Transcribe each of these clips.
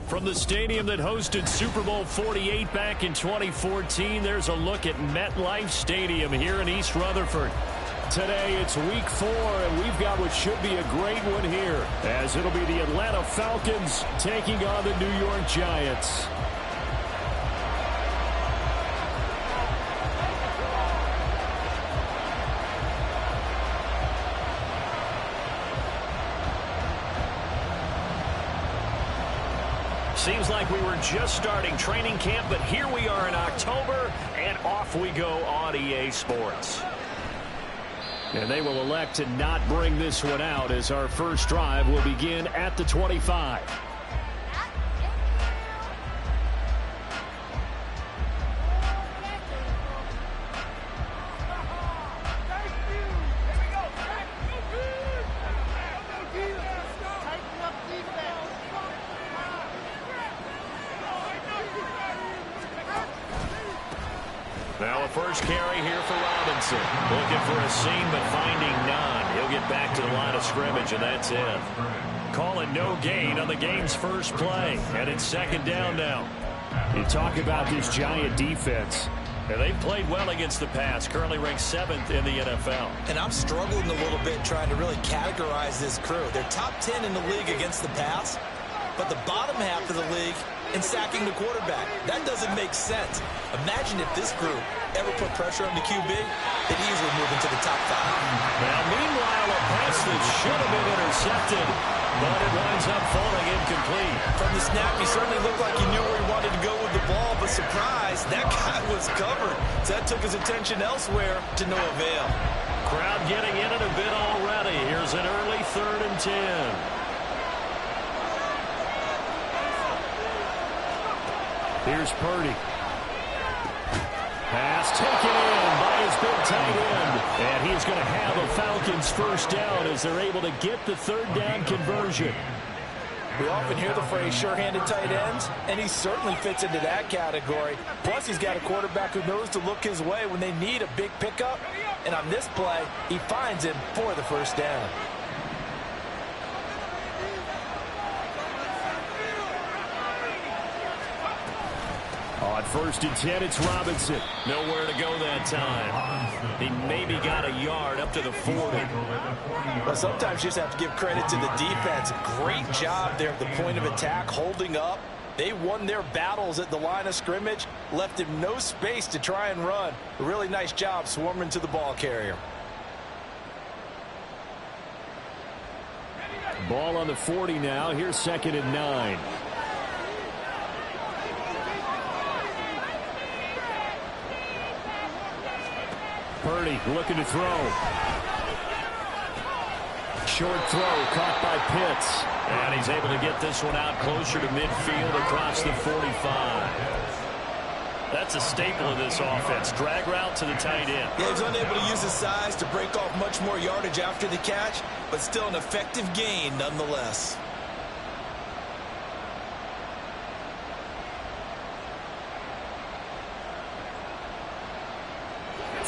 From the stadium that hosted Super Bowl 48 back in 2014, there's a look at MetLife Stadium here in East Rutherford. Today, it's week 4, and we've got what should be a great one here, as it'll be the Atlanta Falcons taking on the New York Giants. Seems like we were just starting training camp, but here we are in October, and off we go on EA Sports. And they will elect to not bring this one out, as our first drive will begin at the 25. Now a first carry here for Robinson. Looking for a seam, but finding none. He'll get back to the line of scrimmage, and that's it. Calling no gain on the game's first play. And it's second down now. You talk about this Giant defense. And they've played well against the pass. Currently ranked 7th in the NFL. And I'm struggling a little bit trying to really categorize this crew. They're top 10 in the league against the pass, but the bottom half of the league in sacking the quarterback. That doesn't make sense. Imagine if this group ever put pressure on the QB, they'd easily move into the top 5. Now, meanwhile, a pass that should have been intercepted, but it winds up falling incomplete. From the snap, he certainly looked like he knew where he wanted to go with the ball, but surprise, that guy was covered. So that took his attention elsewhere to no avail. Crowd getting in it a bit already. Here's an early 3rd and 10. Here's Purdy. Pass taken in by his big tight end. And he's going to have a Falcons first down as they're able to get the 3rd down conversion. We often hear the phrase sure-handed tight ends, and he certainly fits into that category. Plus, he's got a quarterback who knows to look his way when they need a big pickup. And on this play, he finds him for the first down. On 1st and 10, it's Robinson. Nowhere to go that time. He maybe got a yard up to the 40. Well, sometimes you just have to give credit to the defense. Great job there at the point of attack, holding up. They won their battles at the line of scrimmage, left him no space to try and run. A really nice job swarming to the ball carrier. Ball on the 40 now. Here's 2nd and 9. Purdy looking to throw. Short throw caught by Pitts. And he's able to get this one out closer to midfield across the 45. That's a staple of this offense. Drag route to the tight end. Yeah, he's unable to use his size to break off much more yardage after the catch, but still an effective gain nonetheless.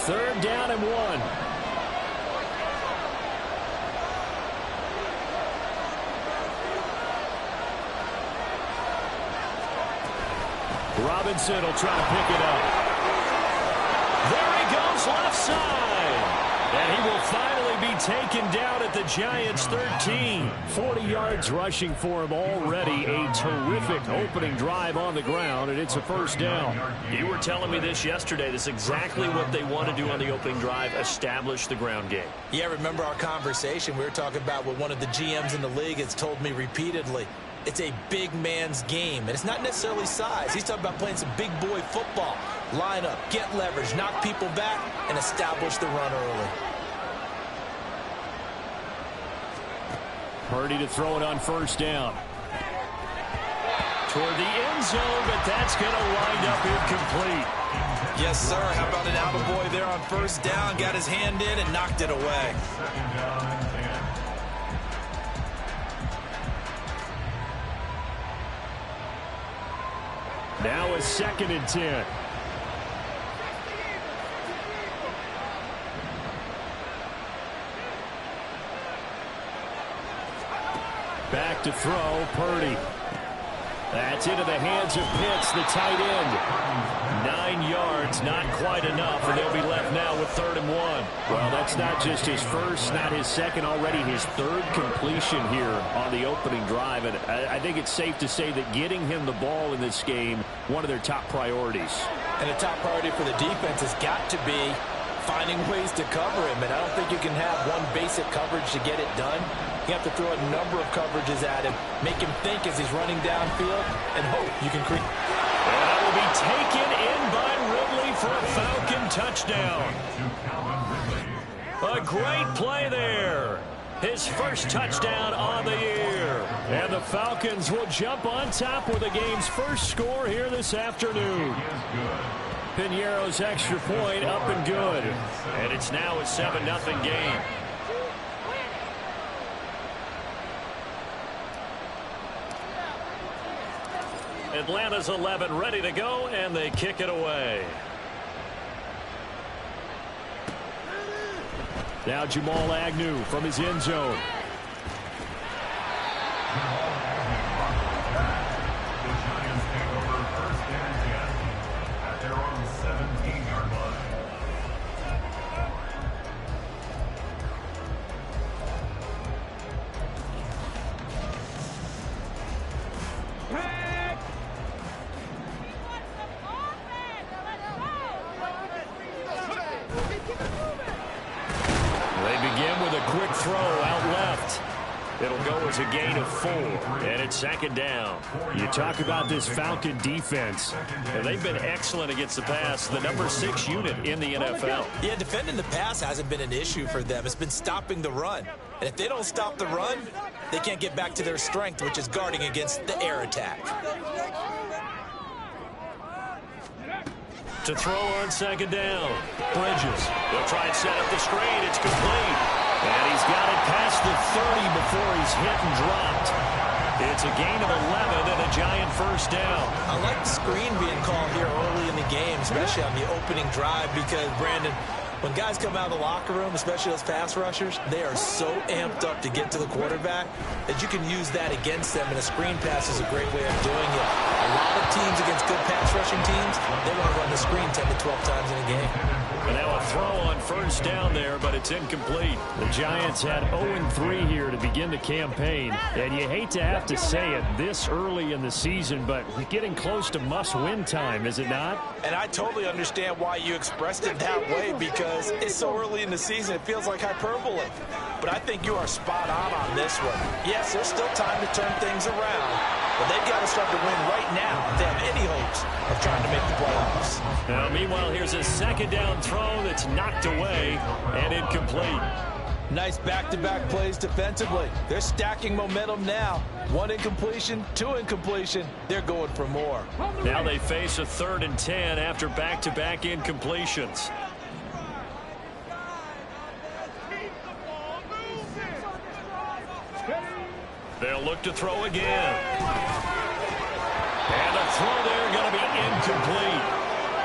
3rd down and 1. Robinson will try to pick it up. There he goes, left side. And he will finally be taken down at the Giants' 13. 40 yards rushing for him already. A terrific opening drive on the ground, and it's a first down. You were telling me this yesterday. This is exactly what they want to do on the opening drive, establish the ground game. Yeah, remember our conversation. We were talking about what one of the GMs in the league has told me repeatedly. It's a big man's game, and it's not necessarily size. He's talking about playing some big boy football. Line up, get leverage, knock people back, and establish the run early. Purdy to throw it on first down. Toward the end zone, but that's going to wind up incomplete. Yes, sir. How about an attaboy there on first down? Got his hand in and knocked it away. Now a 2nd and 10. Back to throw, Purdy. That's into the hands of Pitts, the tight end. 9 yards, not quite enough, and they'll be left now with 3rd and 1. Well, that's not just his first, not his second, already his 3rd completion here on the opening drive. And I think it's safe to say that getting him the ball in this game, one of their top priorities. And a top priority for the defense has got to be finding ways to cover him. And I don't think you can have one basic coverage to get it done. You have to throw a number of coverages at him, make him think as he's running downfield, and hope you can create. And that will be taken in by Ridley for a Falcon touchdown. A great play there. His first touchdown on the year. And the Falcons will jump on top with the game's first score here this afternoon. Piñeiro's extra point up and good. And it's now a 7-0 game. Atlanta's 11 ready to go, and they kick it away. Now Jamal Agnew from his end zone. A gain of 4, and it's 2nd down. You talk about this Falcon defense. And they've been excellent against the pass, the number 6 unit in the NFL. Yeah, defending the pass hasn't been an issue for them. It's been stopping the run. And if they don't stop the run, they can't get back to their strength, which is guarding against the air attack. To throw on 2nd down. Bridges. They'll try and set up the screen. It's complete. And he's got it past the 30 before he's hit and dropped. It's a gain of 11 and a Giant first down. I like the screen being called here early in the game, especially on the opening drive, because, Brandon, when guys come out of the locker room, especially those pass rushers, they are so amped up to get to the quarterback that you can use that against them, and a screen pass is a great way of doing it. A lot of teams against good pass rushing teams, they want to run the screen 10 to 12 times in a game. And now a throw on first down there, but it's incomplete. The Giants had 0-3 here to begin the campaign, and you hate to have to say it this early in the season, but we're getting close to must-win time, is it not? And I totally understand why you expressed it that way, because it's so early in the season, it feels like hyperbole. But I think you are spot on this one. Yes, there's still time to turn things around, but they've got to start to win right now if they have any hopes of trying to make the playoffs. Now, meanwhile, here's a 2nd down throw that's knocked away and incomplete. Nice back-to-back plays defensively. They're stacking momentum now. 1 incompletion, 2 incompletion. They're going for more. Now they face a 3rd and 10 after back-to-back incompletions. They'll look to throw again. And the throw there going to be incomplete.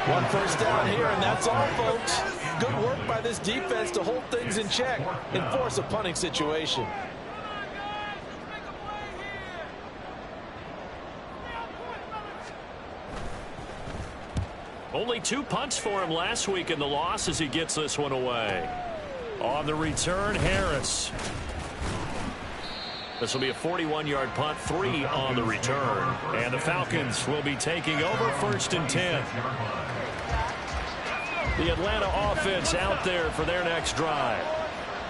1 first down here, and that's all, folks. Good work by this defense to hold things in check and force a punting situation. Only 2 punts for him last week in the loss as he gets this one away. On the return, Harris. This will be a 41-yard punt, 3 on the return. And the Falcons will be taking over 1st and 10. The Atlanta offense out there for their next drive.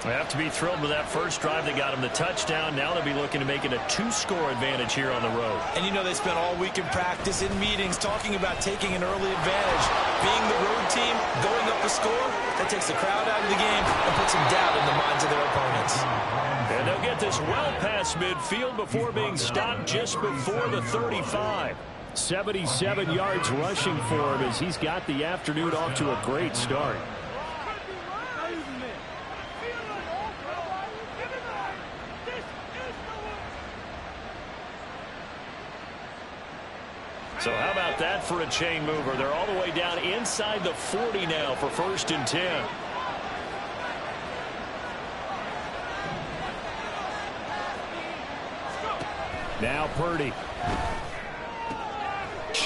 They have to be thrilled with that first drive. They got him the touchdown. Now they'll be looking to make it a 2-score advantage here on the road. And you know they spent all week in practice, in meetings, talking about taking an early advantage. Being the road team, going up a score, that takes the crowd out of the game and puts some doubt in the minds of their opponents. And they'll get this well past midfield before being stopped just before the 35. 77 yards rushing for him as he's got the afternoon off to a great start. So how about that for a chain mover? They're all the way down inside the 40 now for 1st and 10. Now Purdy.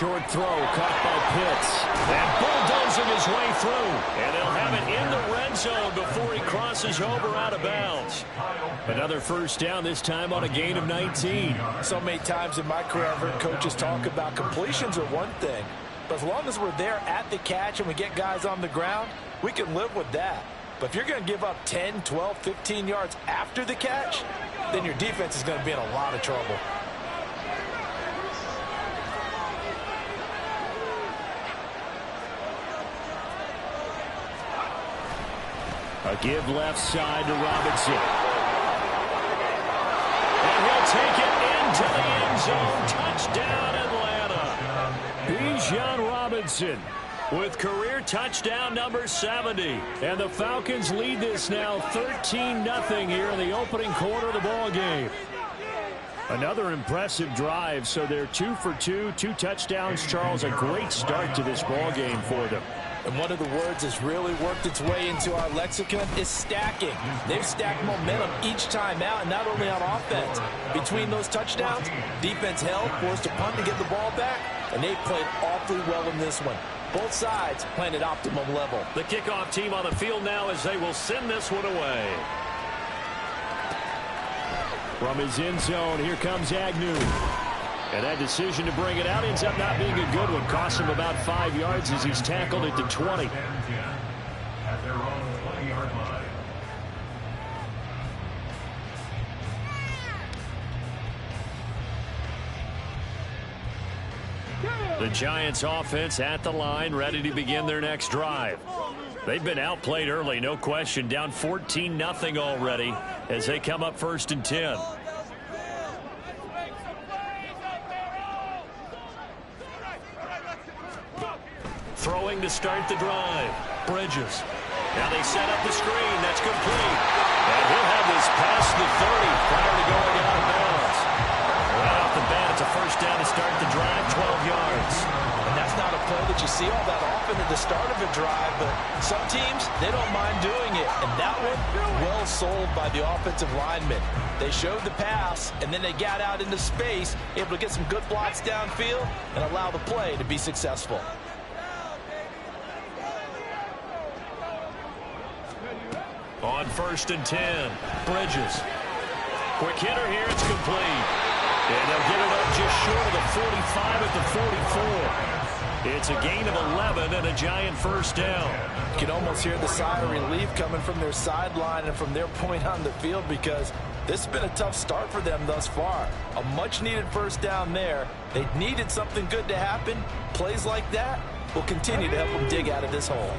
short throw caught by Pitts. And bulldozing his way through. And they'll have it in the red zone before he crosses over out of bounds. Another first down, this time on a gain of 19. So many times in my career, I've heard coaches talk about completions are one thing. But as long as we're there at the catch and we get guys on the ground, we can live with that. But if you're going to give up 10, 12, 15 yards after the catch, then your defense is going to be in a lot of trouble. A give left side to Robinson. And he'll take it into the end zone. Touchdown, Atlanta. Bijan Robinson with career touchdown number 70. And the Falcons lead this now 13-0 here in the opening quarter of the ball game. Another impressive drive, so they're 2 for 2, 2 touchdowns. Charles, a great start to this ball game for them. And one of the words that's really worked its way into our lexicon is stacking. They've stacked momentum each time out, and not only on offense. Between those touchdowns, defense held, forced a punt to get the ball back, and they played awfully well in this one. Both sides playing at optimum level. The kickoff team on the field now as they will send this one away. From his end zone, here comes Agnew. And that decision to bring it out ends up not being a good one. Cost him about 5 yards as he's tackled at the 20. The Giants offense at the line, ready to begin their next drive. They've been outplayed early, no question. Down 14-0 already as they come up 1st and 10. Throwing to start the drive. Bridges. Now they set up the screen. That's complete. And he'll have this past the 30 prior to going out of bounds. Right off the bat, it's a first down to start the drive, 12 yards. And that's not a play that you see all that often at the start of a drive, but some teams, they don't mind doing it. And that one, well sold by the offensive lineman. They showed the pass, and then they got out into space, able to get some good blocks downfield and allow the play to be successful. On 1st and 10, Bridges. Quick hitter here, it's complete. And they'll get it up just short of the 45 at the 44. It's a gain of 11 and a Giant first down. You can almost hear the sigh of relief coming from their sideline and from their point on the field because this has been a tough start for them thus far. A much-needed first down there. They needed something good to happen. Plays like that will continue to help them dig out of this hole.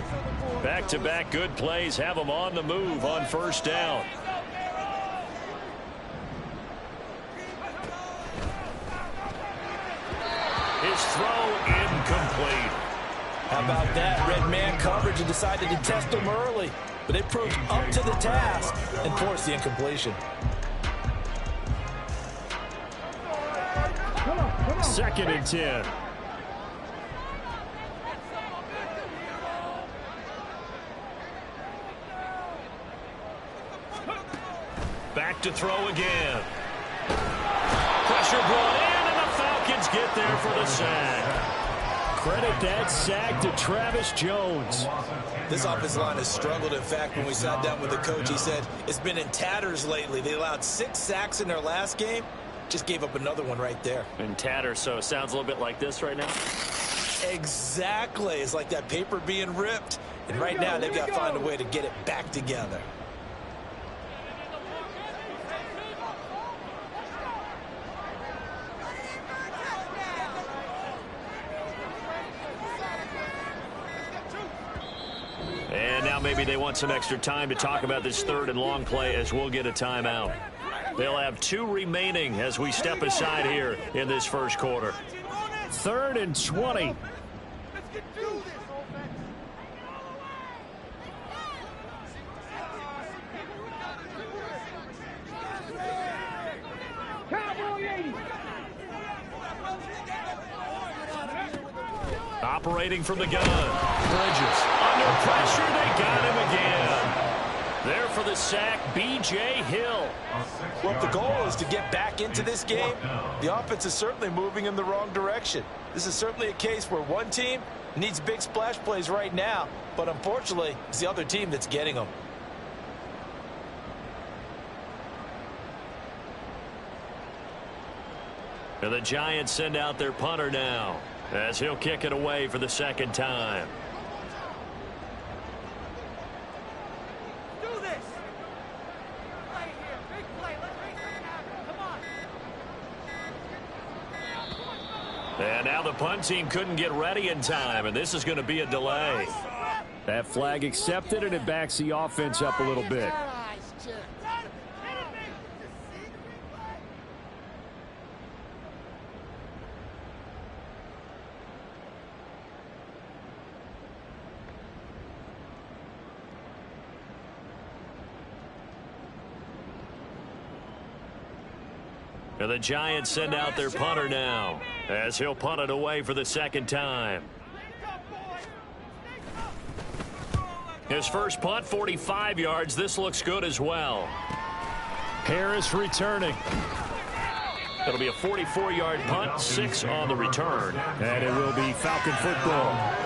Back-to-back good plays have them on the move on first down. His throw incomplete. How about that? Red man coverage and decided to test him early. But they approached up to the task and forced the incompletion. 2nd and 10. Back to throw again. Pressure brought in, and the Falcons get there for the sack. Credit that sack to Travis Jones. This offensive line has struggled. In fact, when we sat down with the coach, he said it's been in tatters lately. They allowed 6 sacks in their last game. Just gave up another one right there. In tatters, so it sounds a little bit like this right now. Exactly. It's like that paper being ripped. And right now, they've got to find a way to get it back together. And now maybe they want some extra time to talk about this 3rd and long play as we'll get a timeout. They'll have 2 remaining as we step aside here in this first quarter. 3rd and 20. Operating from the gun. Bridges. Under pressure, they got him again. There for the sack, B.J. Hill. Well, if the goal is to get back into this game, the offense is certainly moving in the wrong direction. This is certainly a case where one team needs big splash plays right now, but unfortunately, it's the other team that's getting them. And the Giants send out their punter now, as he'll kick it away for the second time. And now the punt team couldn't get ready in time, and this is going to be a delay. That flag accepted, and it backs the offense up a little bit. And the Giants send out their punter now, as he'll punt it away for the second time. His first punt, 45 yards. This looks good as well. Harris returning. It'll be a 44-yard punt, 6 on the return. And it will be Falcon football.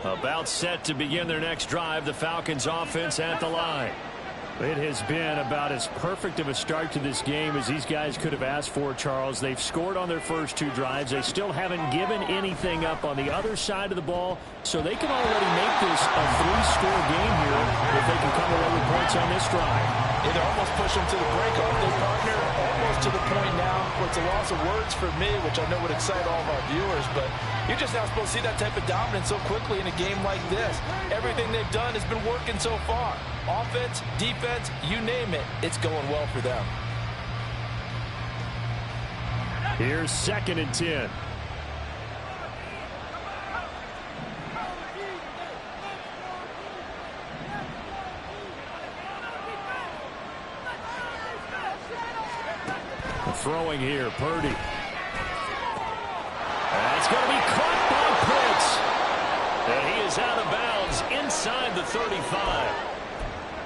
About set to begin their next drive, the Falcons offense at the line. It has been about as perfect of a start to this game as these guys could have asked for, Charles. They've scored on their first 2 drives. They still haven't given anything up on the other side of the ball, so they can already make this a 3-score game here if they can come away with points on this drive. Yeah, they're almost pushing to the break, aren't they, partner? Almost to the point now where it's a loss of words for me, which I know would excite all of our viewers, but you're just not supposed to see that type of dominance so quickly in a game like this. Everything they've done has been working so far. Offense, defense, you name it, it's going well for them. Here's 2nd and 10. Throwing here, Purdy. That's going to be caught by Pitts. And he is out of bounds inside the 35.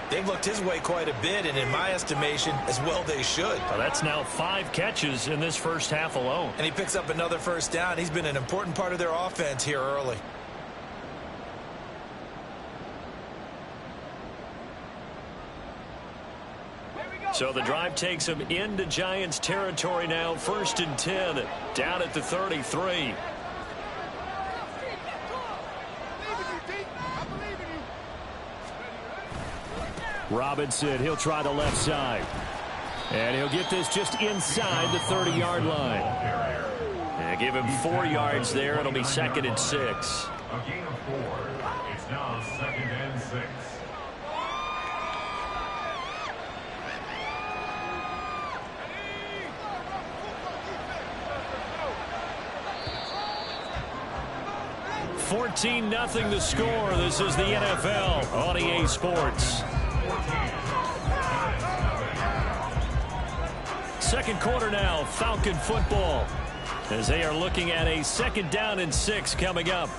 They've looked his way quite a bit, and in my estimation, as well they should. Well, that's now 5 catches in this first half alone. And he picks up another first down. He's been an important part of their offense here early. So the drive takes him into Giants territory now. 1st and 10, down at the 33. Robinson, he'll try the left side. And he'll get this just inside the 30-yard line. And give him 4 yards there. It'll be 2nd and 6. A gain of 4. It's now 2nd and 6. $14-0 the score. This is the NFL on EA Sports. Second quarter now, Falcon football, as they are looking at a 2nd down and 6 coming up.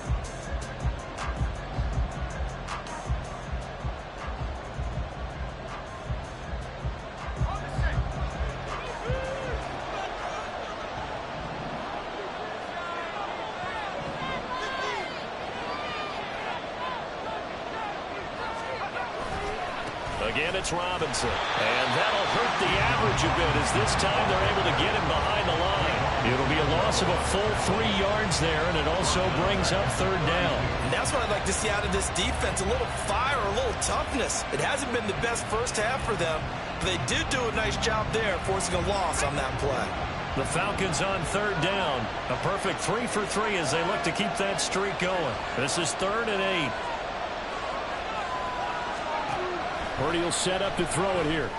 Again, it's Robinson. And that'll hurt the average a bit, as this time they're able to get him behind the line. It'll be a loss of a full 3 yards there, and it also brings up 3rd down. And that's what I'd like to see out of this defense, a little fire, a little toughness. It hasn't been the best first half for them, but they did do a nice job there, forcing a loss on that play. The Falcons on 3rd down. A perfect 3 for 3 as they look to keep that streak going. This is 3rd and 8. Purdy will set up to throw it here.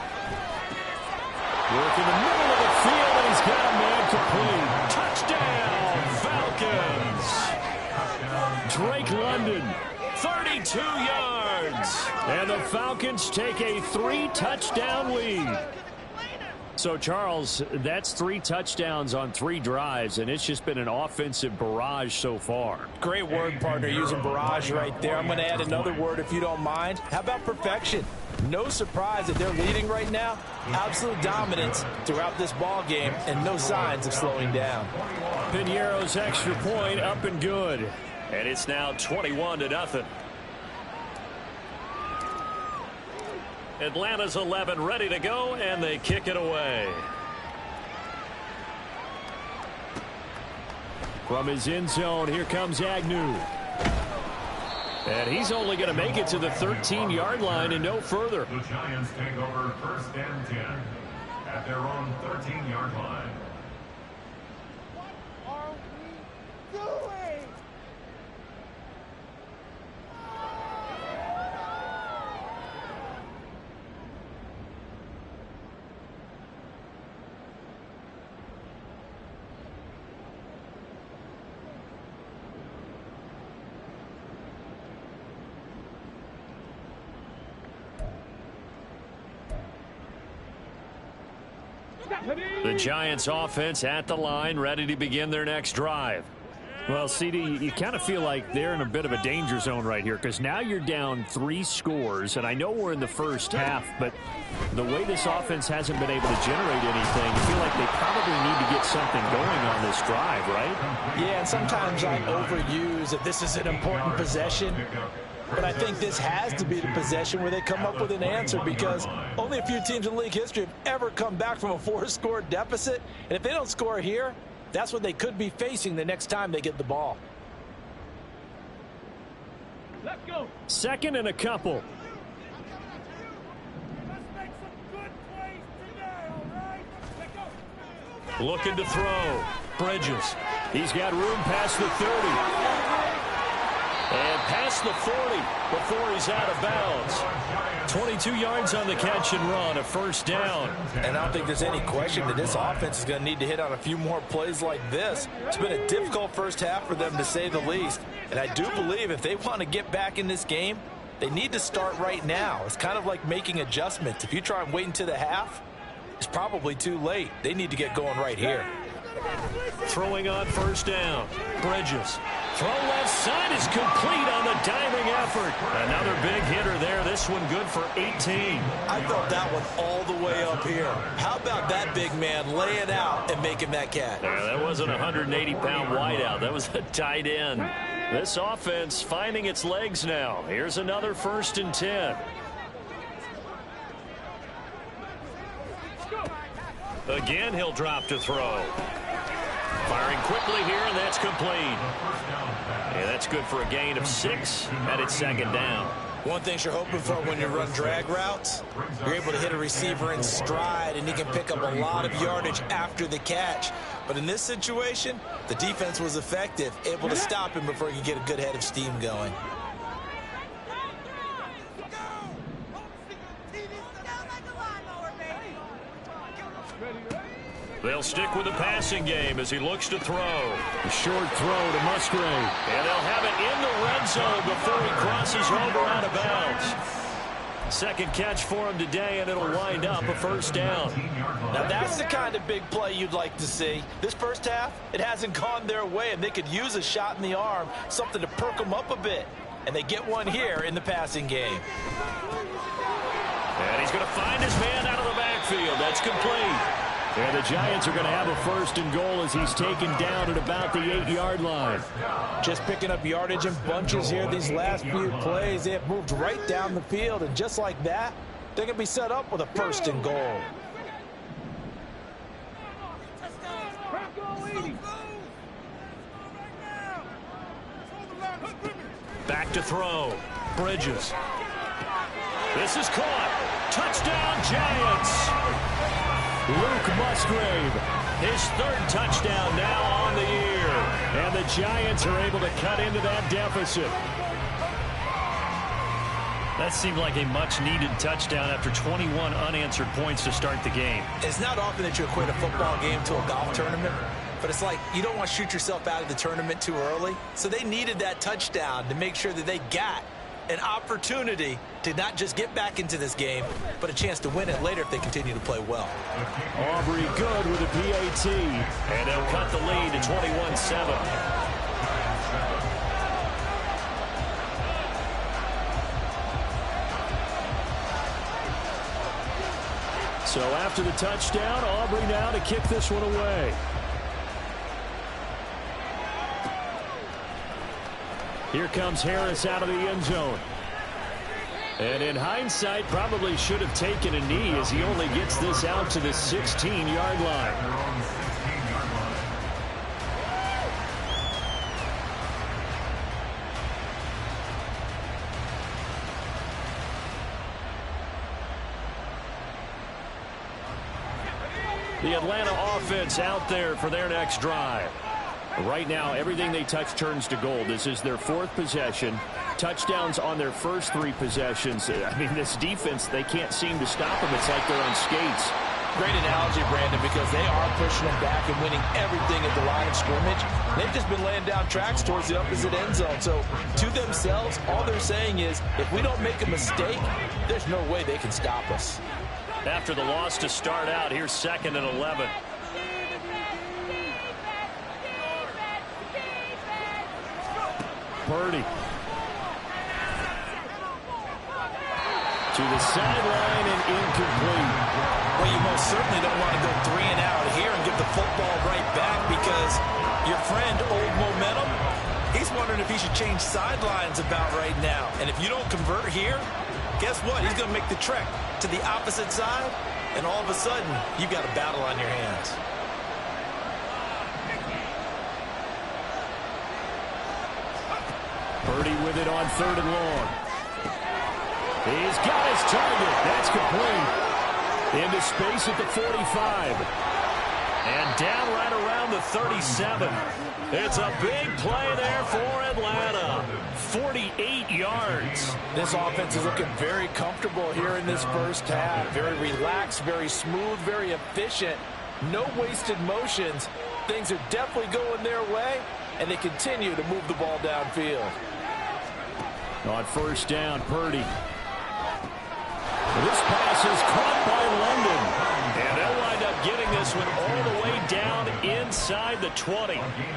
Work in the middle of the field, and he's got a man complete. Touchdown, Falcons. Drake London. 32 yards. yards. And the Falcons take a 3-touchdown lead. So, Charles, that's 3 touchdowns on 3 drives, and it's just been an offensive barrage so far. Great word, partner, using barrage right there. I'm going to add another word if you don't mind. How about perfection? No surprise that they're leading right now. Absolute dominance throughout this ball game and no signs of slowing down. Piñeiro's extra point up and good. And it's now 21-0. Atlanta's 11 ready to go, and they kick it away. From his end zone, here comes Agnew. And he's only going to make it to the 13-yard line and no further. The Giants take over 1st and 10 at their own 13-yard line. What are we doing? The Giants offense at the line, ready to begin their next drive. Well, CD, you kind of feel like they're in a bit of a danger zone right here because now you're down 3 scores, and I know we're in the first half, but the way this offense hasn't been able to generate anything, I feel like they probably need to get something going on this drive, right? Yeah, and sometimes I overuse that this is an important possession. But I think this has to be the possession where they come up with an answer because only a few teams in league history have ever come back from a 4-score deficit. And if they don't score here, that's what they could be facing the next time they get the ball. Let's go. 2nd and a couple. Let's make some good plays today, all right? Let's go. Looking to throw. Bridges. He's got room past the 30. And past the 40 before he's out of bounds. 22 yards on the catch and run, a 1st down. And I don't think there's any question that this offense is going to need to hit on a few more plays like this. It's been a difficult first half for them, to say the least. And I do believe if they want to get back in this game, they need to start right now. It's kind of like making adjustments. If you try and wait until the half, it's probably too late. They need to get going right here. Throwing on 1st down. Bridges. Throw left side is complete on the diving effort. Another big hitter there. This one good for 18. I felt that one all the way up here. How about that big man laying out and making that catch? Yeah, that wasn't a 180-pound wideout. That was a tight end. This offense finding its legs now. Here's another 1st and 10. Again, he'll drop to throw. Firing quickly here, and that's complete. Yeah, that's good for a gain of 6, and it's 2nd down. One thing you're hoping for when you run drag routes, you're able to hit a receiver in stride, and he can pick up a lot of yardage after the catch. But in this situation, the defense was effective, able to stop him before he could get a good head of steam going. They'll stick with the passing game as he looks to throw. A short throw to Musgrave. And they'll have it in the red zone before he crosses over out of bounds. 2nd catch for him today, and it'll wind up a 1st down. Now that's the kind of big play you'd like to see. This first half, it hasn't gone their way, and they could use a shot in the arm, something to perk them up a bit. And they get one here in the passing game. And he's going to find his man out of the backfield. That's complete. And the Giants are going to have a 1st and goal as he's taken down at about the 8-yard line. Just picking up yardage in bunches here these last few plays. They have moved right down the field, and just like that, they're going to be set up with a 1st and goal. Back to throw. Bridges. This is caught. Touchdown, Giants. Luke Musgrave, his 3rd touchdown now on the year. And the Giants are able to cut into that deficit. That seemed like a much-needed touchdown after 21 unanswered points to start the game. It's not often that you equate a football game to a golf tournament, but it's like you don't want to shoot yourself out of the tournament too early. So they needed that touchdown to make sure that they got an opportunity to not just get back into this game, but a chance to win it later if they continue to play well. Aubrey good with a PAT. And they'll cut the lead to 21-7. So after the touchdown, Aubrey now to kick this one away. Here comes Harris out of the end zone. And in hindsight, probably should have taken a knee as he only gets this out to the 16-yard line. The Atlanta offense out there for their next drive. Right now, everything they touch turns to gold. This is their 4th possession. Touchdowns on their first 3 possessions. I mean, this defense, they can't seem to stop them. It's like they're on skates. Great analogy, Brandon, because they are pushing them back and winning everything at the line of scrimmage. They've just been laying down tracks towards the opposite end zone. So, to themselves, all they're saying is, if we don't make a mistake, there's no way they can stop us. After the loss to start out, here's 2nd and 11. Purdy. To the sideline and incomplete. Well, you most certainly don't want to go 3 and out here and give the football right back because your friend, Old Momentum, he's wondering if he should change sidelines about right now. And if you don't convert here, guess what? He's going to make the trek to the opposite side, and all of a sudden, you've got a battle on your hands. Purdy with it on 3rd and long. He's got his target. That's complete. Into space at the 45. And down right around the 37. It's a big play there for Atlanta. 48 yards. This offense is looking very comfortable here in this first half. Very relaxed, very smooth, very efficient. No wasted motions. Things are definitely going their way, and they continue to move the ball downfield. On 1st down, Purdy. This pass is caught by London. And they'll wind up getting this one all the way down inside the 20.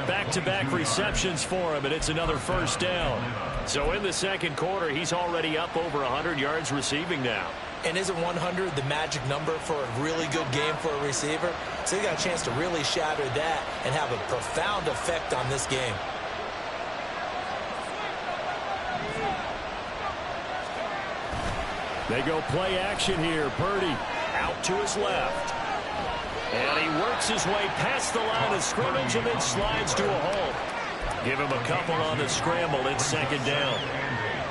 Back-to-back receptions for him, and it's another 1st down. So in the 2nd quarter, he's already up over 100 yards receiving now. And isn't 100 the magic number for a really good game for a receiver? So he got a chance to really shatter that and have a profound effect on this game. They go play action here. Purdy out to his left. And he works his way past the line of scrimmage and then slides to a halt. Give him a couple on the scramble. It's 2nd down.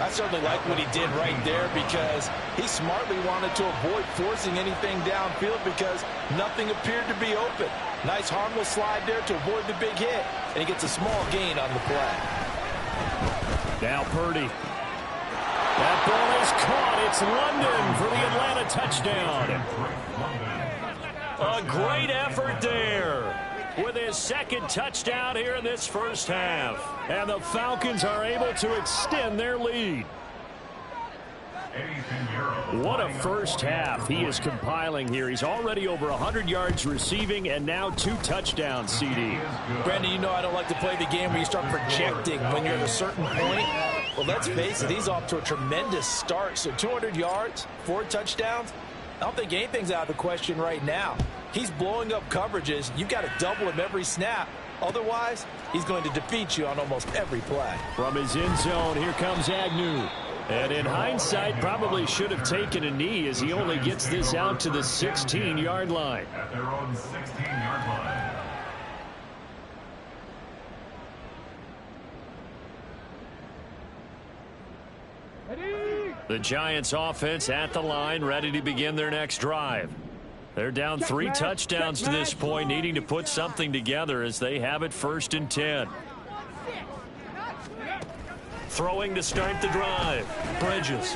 I certainly like what he did right there because he smartly wanted to avoid forcing anything downfield because nothing appeared to be open. Nice harmless slide there to avoid the big hit, and he gets a small gain on the play. Now Purdy. That ball is caught. It's London for the Atlanta touchdown. A great effort there with his 2nd touchdown here in this first half. And the Falcons are able to extend their lead. What a first half he is compiling here. He's already over 100 yards receiving and now 2 touchdowns, CD. Brandon, you know I don't like to play the game where you start projecting when you're at a certain point. Well, let's face it, he's off to a tremendous start. So 200 yards, 4 touchdowns. I don't think anything's out of the question right now. He's blowing up coverages. You've got to double him every snap. Otherwise, he's going to defeat you on almost every play. From his end zone, here comes Agnew. And in hindsight, probably should have taken a knee as he only gets this out to the 16-yard line. At their own 16-yard line. The Giants offense at the line, ready to begin their next drive. They're down 3 touchdowns to this point, needing to put something together as they have it 1st and 10. Throwing to start the drive. Bridges.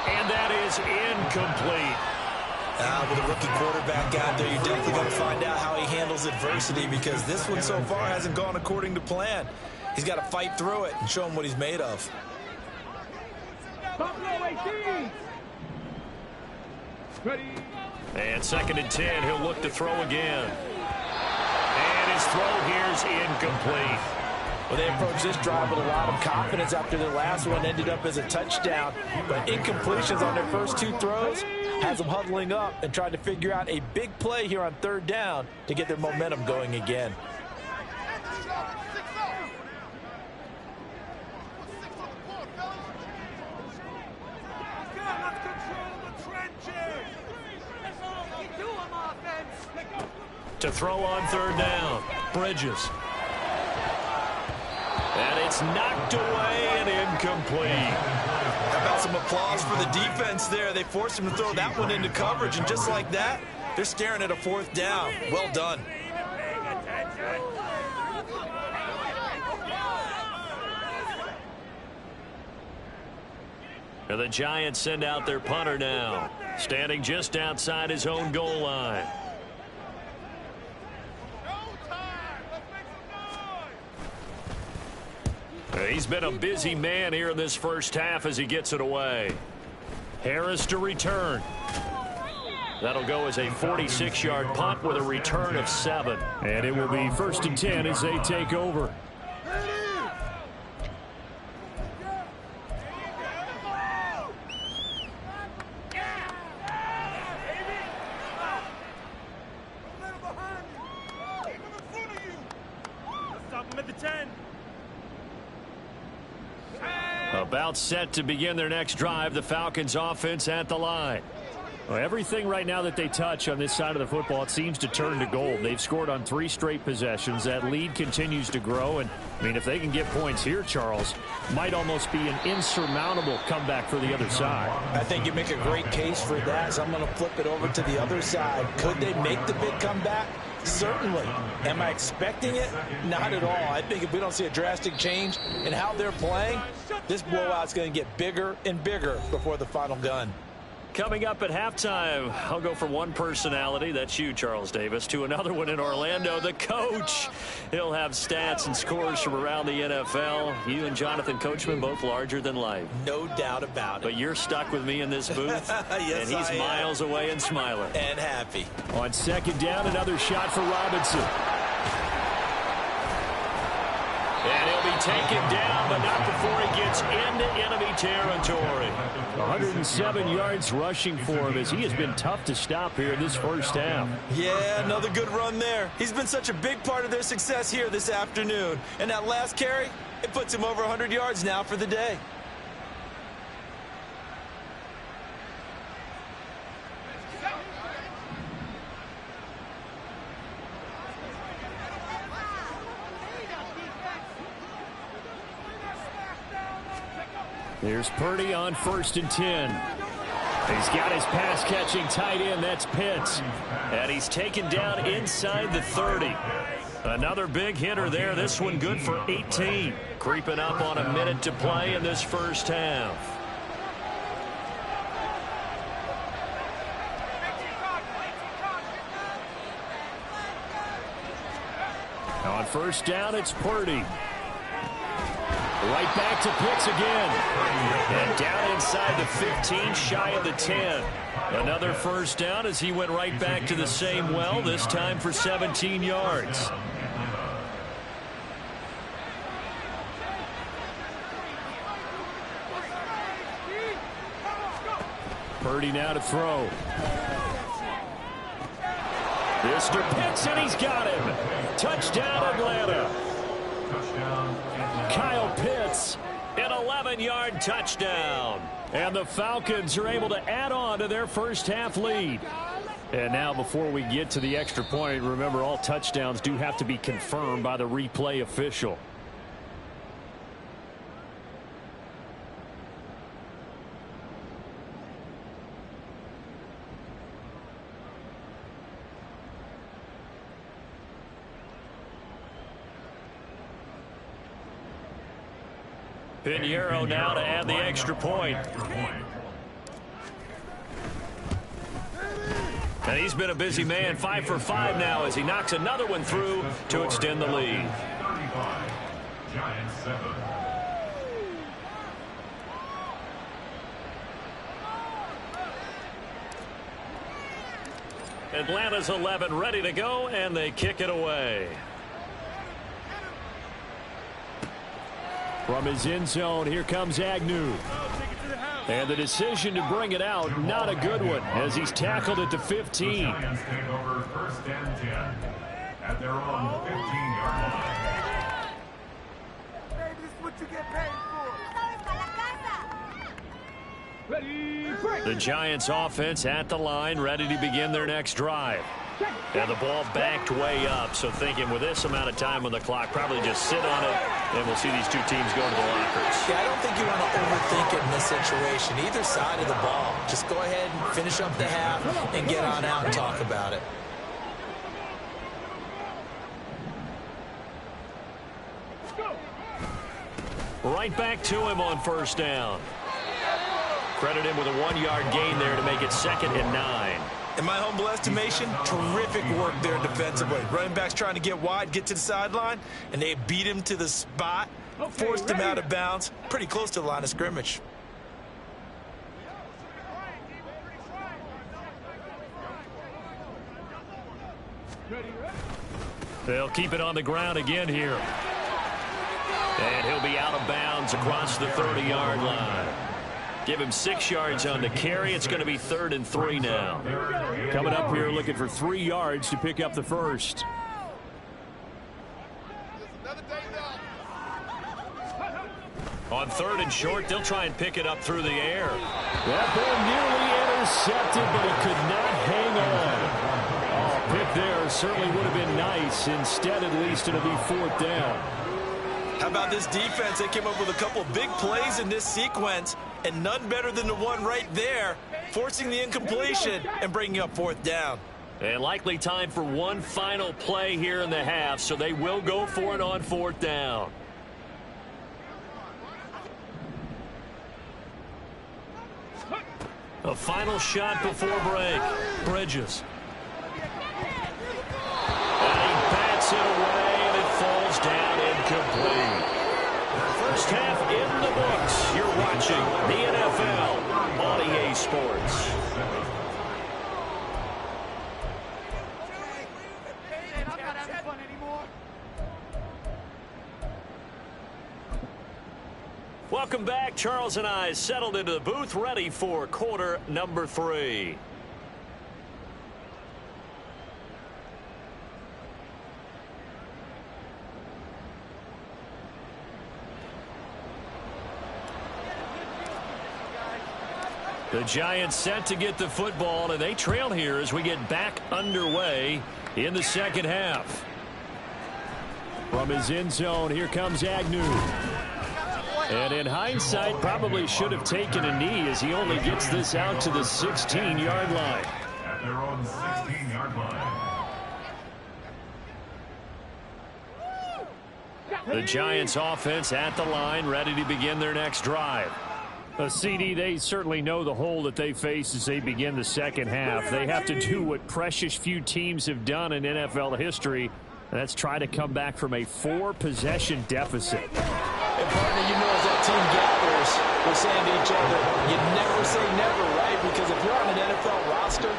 And that is incomplete. With a rookie quarterback out there, you're definitely going to find out how he handles adversity because this one so far hasn't gone according to plan. He's got to fight through it and show him what he's made of. And 2nd and 10, he'll look to throw again. And his throw here's incomplete. Well, they approached this drive with a lot of confidence after their last one ended up as a touchdown. But incompletions on their first 2 throws has them huddling up and trying to figure out a big play here on 3rd down to get their momentum going again. To throw on 3rd down, Bridges. And it's knocked away and incomplete. How about some applause for the defense there? They forced him to throw that one into coverage, and just like that, they're staring at a 4th down. Well done. And the Giants send out their punter now, standing just outside his own goal line. He's been a busy man here in this first half as he gets it away. Harris to return. That'll go as a 46-yard punt with a return of 7. And it will be 1st and 10 as they take over. About set to begin their next drive, the Falcons offense at the line. Well, everything right now that they touch on this side of the football, it seems to turn to gold. They've scored on 3 straight possessions. That lead continues to grow. And, I mean, if they can get points here, Charles, might almost be an insurmountable comeback for the other side. I think you make a great case for that, so I'm going to flip it over to the other side. Could they make the big comeback? Certainly. Am I expecting it? Not at all. I think if we don't see a drastic change in how they're playing, this blowout's going to get bigger and bigger before the final gun. Coming up at halftime, I'll go from one personality, that's you, Charles Davis, to another one in Orlando, the coach. He'll have stats and scores from around the NFL. You and Jonathan Coachman both larger than life. No doubt about it. But you're stuck with me in this booth, yes, and he's miles away and smiling. And happy. On 2nd down, another shot for Robinson. And he'll be taken down, but not before he gets into enemy territory. 107 yards rushing for him as he has been tough to stop here in this first half. Yeah, another good run there. He's been such a big part of their success here this afternoon. And that last carry, it puts him over 100 yards now for the day. Here's Purdy on 1st and 10. He's got his pass-catching tight end. That's Pitts. And he's taken down inside the 30. Another big hitter there. This one good for 18. Creeping up on a minute to play in this first half. On 1st down, it's Purdy. Right back to Pitts again. And down inside the 15, shy of the 10. Another 1st down as he went right back to the same well, this time for 17 yards. Purdy now to throw. Mr. Pitts, and he's got him. Touchdown, Atlanta. Kyle Pitts, an 11-yard touchdown. And the Falcons are able to add on to their first half lead. And now before we get to the extra point, remember all touchdowns do have to be confirmed by the replay official. Pinheiro now to add the extra point. And he's been a busy man, 5 for 5 now as he knocks another one through to extend the lead. 35, Giants 7. Atlanta's 11 ready to go, and they kick it away. From his end zone, here comes Agnew. And the decision to bring it out, not a good one, as he's tackled it to 15. The Giants take over 1st and 10 at their own 15-yard line. Hey, this is what you get paid for. The Giants offense at the line, ready to begin their next drive. And the ball backed way up, so thinking with this amount of time on the clock, probably just sit on it, and we'll see these two teams go to the lockers. Yeah, I don't think you want to overthink it in this situation. Either side of the ball. Just go ahead and finish up the half and get on out and talk about it. Right back to him on 1st down. Credit him with a 1-yard gain there to make it 2nd and 9. In my humble estimation, terrific work there defensively. Running backs trying to get wide, get to the sideline, and they beat him to the spot, forced him out of bounds, pretty close to the line of scrimmage. They'll keep it on the ground again here. And he'll be out of bounds across the 30-yard line. Give him 6 yards on the carry. It's going to be 3rd and 3 now. Coming up here looking for 3 yards to pick up the first. On 3rd and short, they'll try and pick it up through the air. That ball nearly intercepted, but he could not hang on. Oh, pick there certainly would have been nice. Instead, at least, it'll be 4th down. How about this defense? They came up with a couple of big plays in this sequence, and none better than the one right there, forcing the incompletion and bringing up 4th down. And likely time for one final play here in the half, so they will go for it on 4th down. A final shot before break. Bridges. And he bats it away, and it falls down incomplete. First half in the books. You're watching the NFL on EA Sports. I'm not having fun anymore. Welcome back. Charles and I settled into the booth, ready for quarter number 3. The Giants set to get the football, and they trail here as we get back underway in the 2nd half. From his end zone, here comes Agnew. And in hindsight, probably should have taken a knee as he only gets this out to the 16-yard line. At their own 16-yard line. The Giants offense at the line, ready to begin their next drive. A CD, they certainly know the hole that they face as they begin the 2nd half. They have to do what precious few teams have done in NFL history, and that's try to come back from a 4-possession deficit. And partner, you know, as that team gathers, we're saying to each other, you never say never, right? Because if you're on an NFL roster,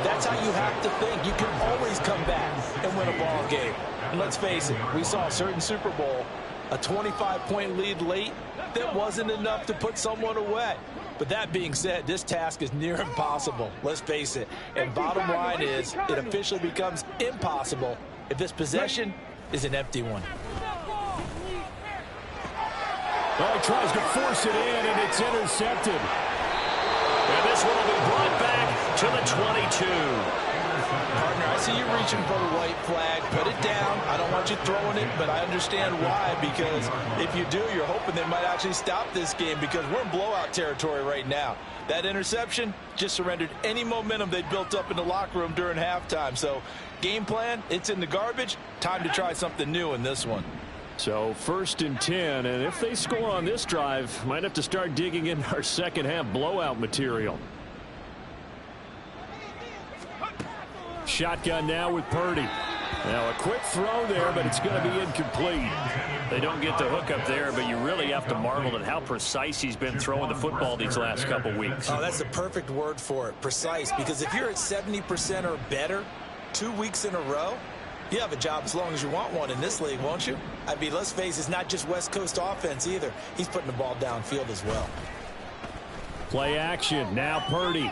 that's how you have to think. You can always come back and win a ball game. And let's face it, we saw a certain Super Bowl, a 25-point lead late, that wasn't enough to put someone away. But that being said, this task is near impossible. Let's face it. And bottom line is, it officially becomes impossible if this possession is an empty one. Oh, he tries to force it in, and it's intercepted. And this one will be brought back to the 22. Partner, I see you reaching for the white flag. Put it down. I don't want you throwing it, but I understand why, because if you do, you're hoping they might actually stop this game, because we're in blowout territory right now. That interception just surrendered any momentum they built up in the locker room during halftime. So game plan, it's in the garbage. Time to try something new in this one. So 1st and 10, and if they score on this drive, might have to start digging in our 2nd half blowout material. Shotgun now with Purdy. Now a quick throw there, but it's going to be incomplete. They don't get the hook up there, but you really have to marvel at how precise he's been throwing the football these last couple weeks. Oh, that's the perfect word for it, precise, because if you're at 70% or better 2 weeks in a row, you have a job as long as you want one in this league, won't you? I mean, let's face it, it's not just West Coast offense either. He's putting the ball downfield as well. Play action. Now Purdy.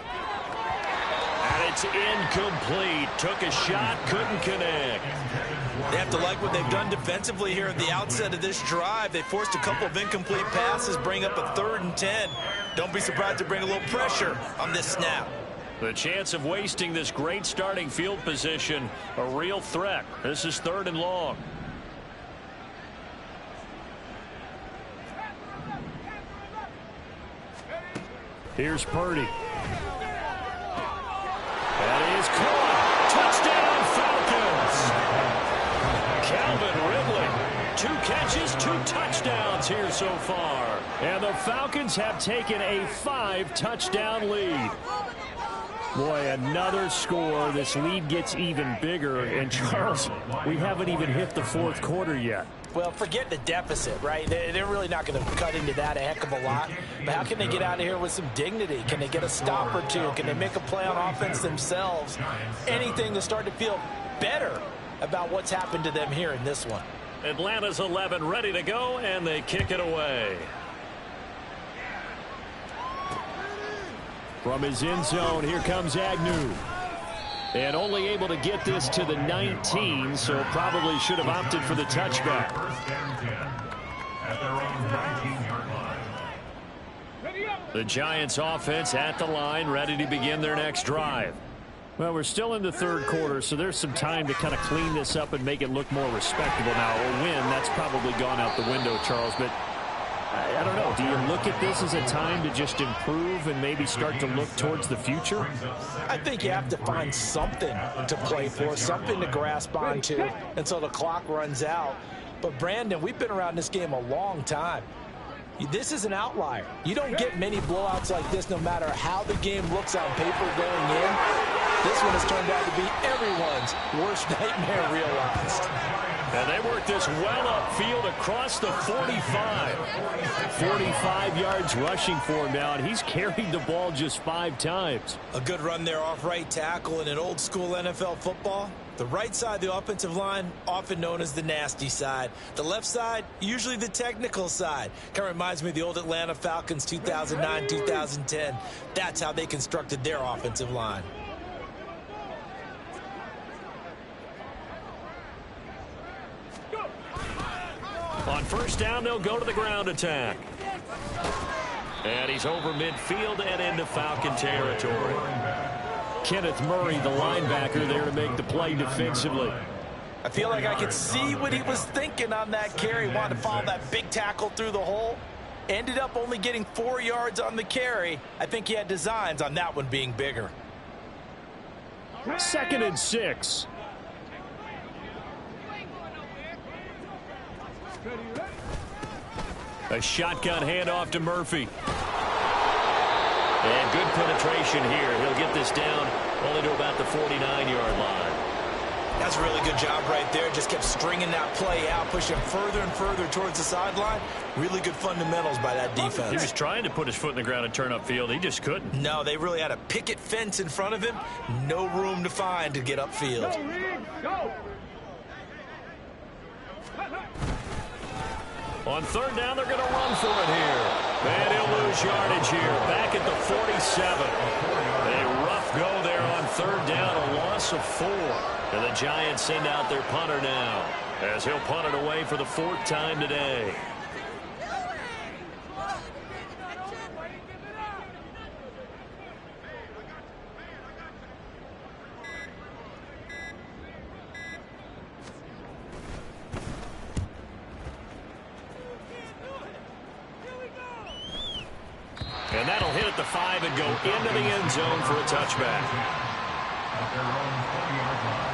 And it's incomplete. Took a shot, couldn't connect. They have to like what they've done defensively here at the outset of this drive. They forced a couple of incomplete passes, bring up a 3rd and 10. Don't be surprised to bring a little pressure on this snap. The chance of wasting this great starting field position, a real threat. This is 3rd and long. Here's Purdy. That is caught. Touchdown, Falcons. Calvin Ridley. 2 catches, 2 touchdowns here so far. And the Falcons have taken a 5-touchdown lead. Boy, another score. This lead gets even bigger. And, Charles, we haven't even hit the 4th quarter yet. Well, forget the deficit, right? They're really not going to cut into that a heck of a lot. But how can they get out of here with some dignity? Can they get a stop or two? Can they make a play on offense themselves? Anything to start to feel better about what's happened to them here in this one. Atlanta's 11 ready to go, and they kick it away. From his end zone, here comes Agnew. And only able to get this to the 19, so probably should have opted for the touchback. At their own 19-yard line. The Giants offense at the line, ready to begin their next drive. Well, we're still in the 3rd quarter, so there's some time to kind of clean this up and make it look more respectable. Now, a win, that's probably gone out the window, Charles, but I don't know. Do you look at this as a time to just improve and maybe start to look towards the future? I think you have to find something to play for, something to grasp onto until the clock runs out. But, Brandon, we've been around this game a long time. This is an outlier. You don't get many blowouts like this no matter how the game looks on paper going in. This one has turned out to be everyone's worst nightmare realized. And they work this well upfield across the 45. 45 yards rushing for him now, and he's carried the ball just 5 times. A good run there off right tackle in an old school NFL football. The right side of the offensive line, often known as the nasty side. The left side, usually the technical side. Kind of reminds me of the old Atlanta Falcons 2009-2010. That's how they constructed their offensive line. On 1st down, they'll go to the ground attack. And he's over midfield and into Falcon territory. Kenneth Murray, the linebacker, there to make the play defensively. I feel like I could see what he was thinking on that carry. Wanted to follow that big tackle through the hole. Ended up only getting 4 yards on the carry. I think he had designs on that one being bigger. 2nd and 6. A shotgun handoff to Murphy. And good penetration here. He'll get this down only to about the 49-yard line. That's a really good job right there. Just kept stringing that play out, pushing further and further towards the sideline. Really good fundamentals by that defense. He was trying to put his foot in the ground and turn upfield. He just couldn't. No, they really had a picket fence in front of him. No room to find to get upfield. On 3rd down, they're going to run for it here. And he'll lose yardage here. Back at the 47. A rough go there on 3rd down, a loss of 4. And the Giants send out their punter now, as he'll punt it away for the 4th time today. And that'll hit at the 5 and go into the end zone for a touchback. At their own 40-yard line.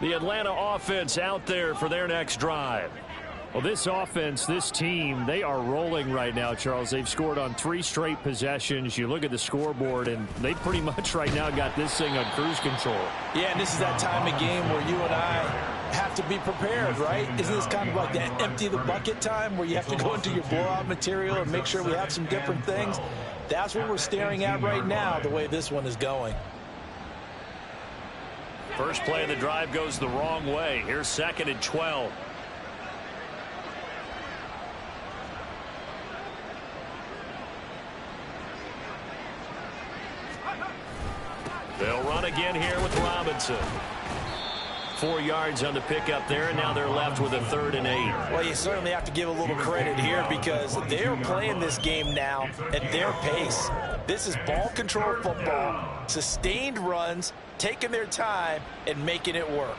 The Atlanta offense out there for their next drive. Well, this offense, this team, they are rolling right now, Charles. They've scored on 3 straight possessions. You look at the scoreboard, and they pretty much right now got this thing on cruise control. Yeah, and this is that time of game where you and I have to be prepared, right? Isn't this kind of like that empty the bucket time where you have to go into your blowout material and make sure we have some different things? That's what we're staring at right now, the way this one is going. First play of the drive goes the wrong way. Here's 2nd and 12. They'll run again here with Robinson. 4 yards on the pickup there, and now they're left with a 3rd and 8. Well, you certainly have to give a little credit here because they're playing this game now at their pace. This is ball control football, sustained runs, taking their time, and making it work.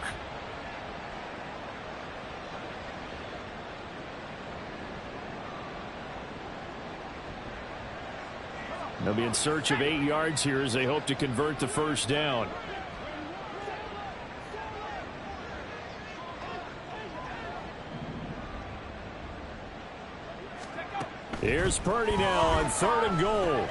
They'll be in search of 8 yards here as they hope to convert the first down. Here's Purdy now on 3rd and goal.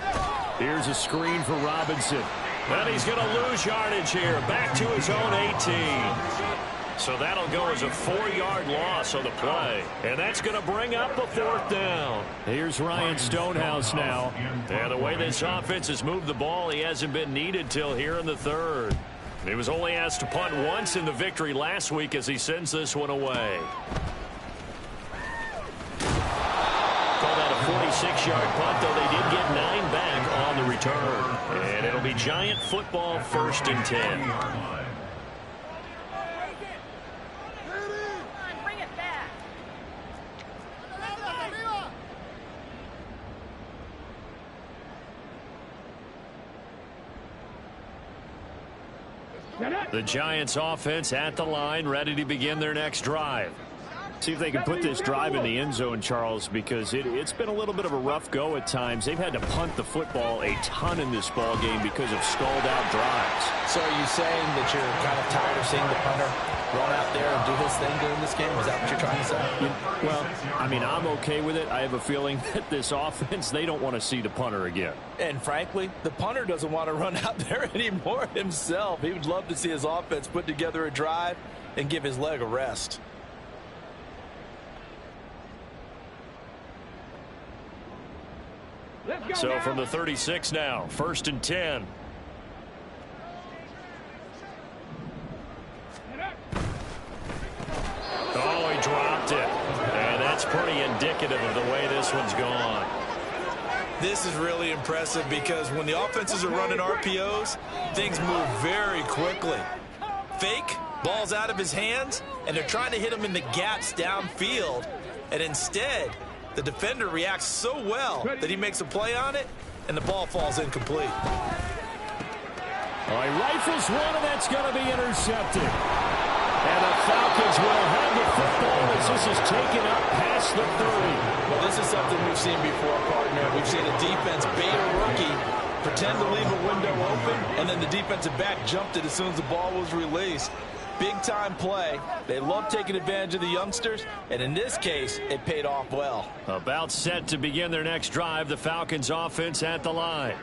Here's a screen for Robinson. And he's going to lose yardage here. Back to his own 18. So that'll go as a 4-yard loss on the play. And that's going to bring up a 4th down. Here's Ryan Stonehouse now. And the way this offense has moved the ball, he hasn't been needed till here in the 3rd. He was only asked to punt once in the victory last week as he sends this one away. Called out a 46-yard punt, though they did get 9 back on the return. And it'll be Giant football 1st and 10. The Giants offense at the line, ready to begin their next drive. See if they can put this drive in the end zone, Charles, because it's been a little bit of a rough go at times. They've had to punt the football a ton in this ball game because of stalled out drives. So are you saying that you're kind of tired of seeing the punter run out there and do his thing during this game? Is that what you're trying to say? Well, I mean, I'm okay with it. I have a feeling that this offense, they don't want to see the punter again. And frankly, the punter doesn't want to run out there anymore himself. He would love to see his offense put together a drive and give his leg a rest. So from the 36 now, 1st and 10. Oh, he dropped it. And that's pretty indicative of the way this one's gone. This is really impressive because when the offenses are running RPOs, things move very quickly. Fake, ball's out of his hands, and they're trying to hit him in the gaps downfield. And instead, the defender reacts so well that he makes a play on it, and the ball falls incomplete. Oh, he rifles one, and that's going to be intercepted. And the Falcons will have the football as this is taken up past the 30. Well, this is something we've seen before, partner. We've seen a defense bait a rookie, pretend to leave a window open, and then the defensive back jumped it as soon as the ball was released. Big-time play. They love taking advantage of the youngsters, and in this case, it paid off well. About set to begin their next drive, the Falcons offense at the line.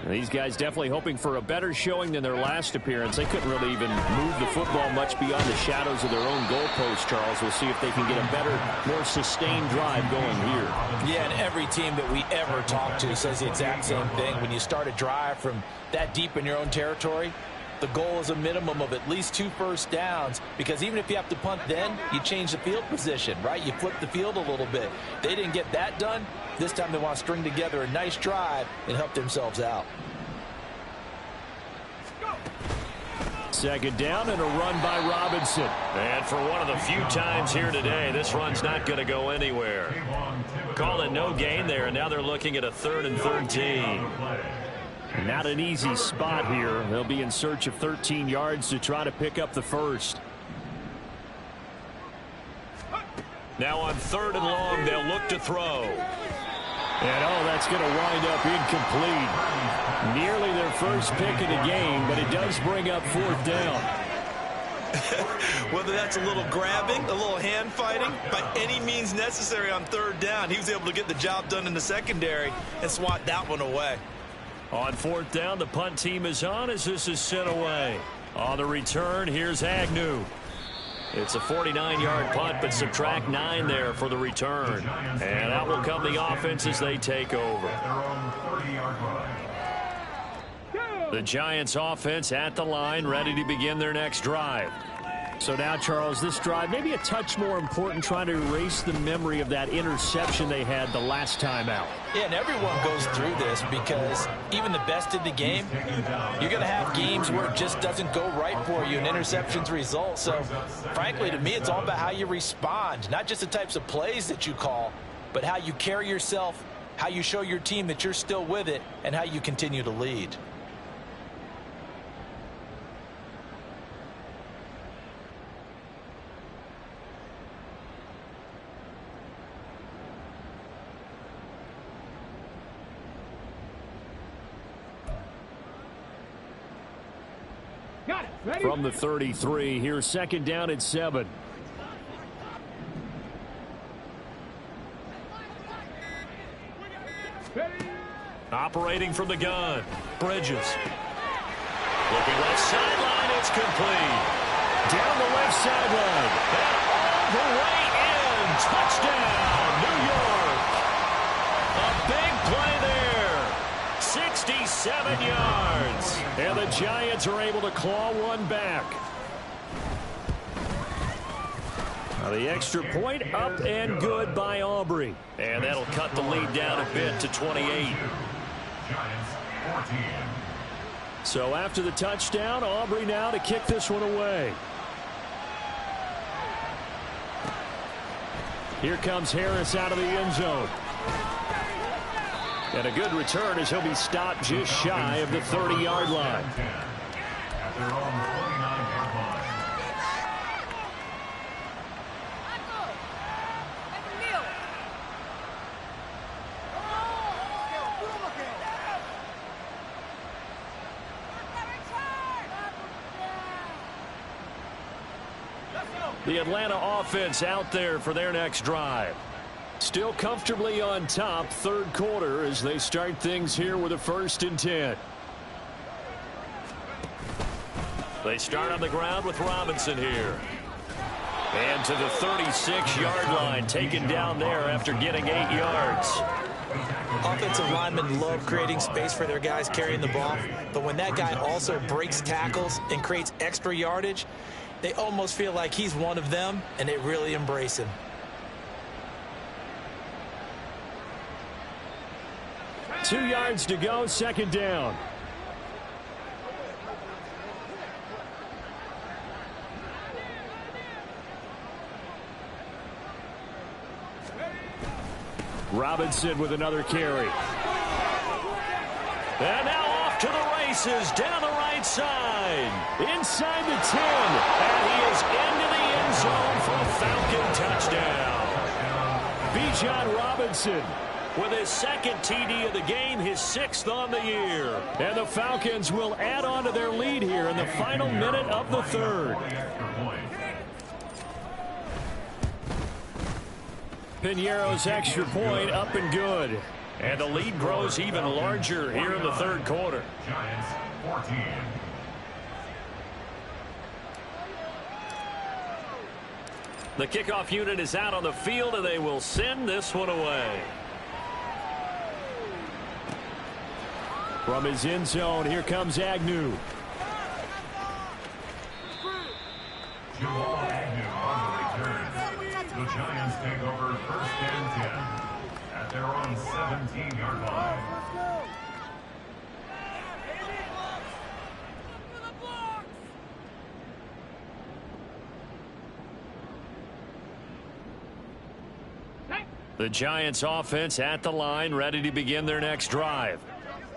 These guys definitely hoping for a better showing than their last appearance. They couldn't really even move the football much beyond the shadows of their own goalpost, Charles. We'll see if they can get a better, more sustained drive going here. Yeah, and every team that we ever talk to says the exact same thing. When you start a drive from that deep in your own territory, the goal is a minimum of at least 2 first downs, because even if you have to punt then, you change the field position, right? You flip the field a little bit. They didn't get that done. This time they want to string together a nice drive and help themselves out. 2nd down and a run by Robinson. And for one of the few times here today, this run's not going to go anywhere. Call it no gain there, and now they're looking at a 3rd and 13. Not an easy spot here. They'll be in search of 13 yards to try to pick up the first. Now on 3rd and long, they'll look to throw. And, oh, that's going to wind up incomplete. Nearly their first pick of the game, but it does bring up 4th down. Whether that's a little grabbing, a little hand fighting, by any means necessary on third down, he was able to get the job done in the secondary and swat that one away. On fourth down, the punt team is on as this is sent away. On the return, here's Agnew. It's a 49-yard punt, but subtract 9 there for the return. And out will come the offense as they take over. The Giants offense at the line, ready to begin their next drive. So now, Charles, this drive maybe a touch more important, trying to erase the memory of that interception they had the last time out. Yeah, and everyone goes through this because even the best in the game, you're going to have games where it just doesn't go right for you and interceptions result. So, frankly, to me, it's all about how you respond, not just the types of plays that you call, but how you carry yourself, how you show your team that you're still with it, and how you continue to lead. From the 33, here's second down at 7. Operating from the gun, Bridges. Looking left sideline, it's complete. Down the left sideline, and all the way in. Touchdown, New York. A big play there. 67 yards. And the Giants are able to claw one back. Now the extra point up and good by Aubrey. And that'll cut the lead down a bit to 28. Giants 14. So after the touchdown, Aubrey now to kick this one away. Here comes Harris out of the end zone. And a good return as he'll be stopped just shy of the 30-yard line. At their own 29-yard line. The Atlanta offense out there for their next drive. Still comfortably on top, third quarter, as they start things here with a 1st and 10. They start on the ground with Robinson here. And to the 36-yard line, taken down there after getting 8 yards. Offensive linemen love creating space for their guys carrying the ball, but when that guy also breaks tackles and creates extra yardage, they almost feel like he's one of them, and they really embrace him. Two yards to go, second down. Robinson with another carry. And now off to the races, down the right side, inside the 10, and he is into the end zone for a Falcon touchdown. Bijan Robinson with his second TD of the game, his 6th on the year. And the Falcons will add on to their lead here in the final minute of the third. Piñeiro's extra point up and good. And the lead grows even larger here in the third quarter. Giants 14. The kickoff unit is out on the field, and they will send this one away. From his end zone, here comes Agnew. Jamal Agnew on the return. The Giants take over 1st and 10 at their own 17-yard line. The Giants offense at the line, ready to begin their next drive.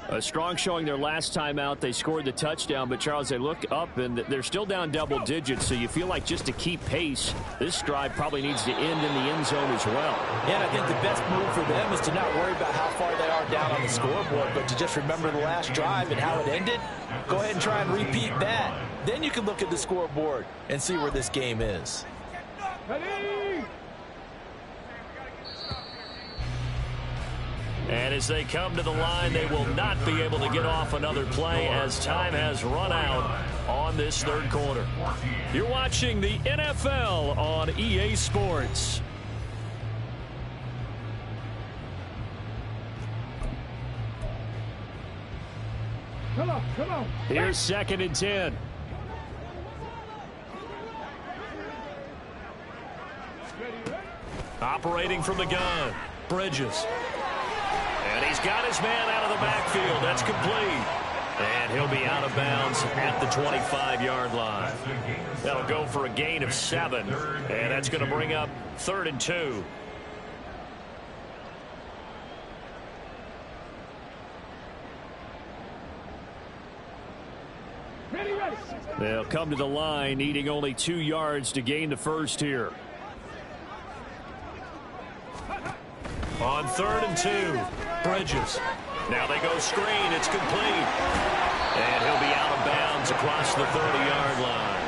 A strong showing their last time out. They scored the touchdown, but Charles, they look up and they're still down double digits, so you feel like just to keep pace, this drive probably needs to end in the end zone as well. And I think the best move for them is to not worry about how far they are down on the scoreboard, but to just remember the last drive and how it ended. Go ahead and try and repeat that. Then you can look at the scoreboard and see where this game is. And as they come to the line, they will not be able to get off another play as time has run out on this third quarter. You're watching the NFL on EA Sports. Come on. Here's 2nd and 10. Operating from the gun, Bridges. And he's got his man out of the backfield. That's complete. And he'll be out of bounds at the 25-yard line. That'll go for a gain of 7. And that's going to bring up 3rd and 2. Ready. They'll come to the line, needing only 2 yards to gain the first here. On 3rd and 2, Bridges. Now they go screen. It's complete. And he'll be out of bounds across the 30-yard line.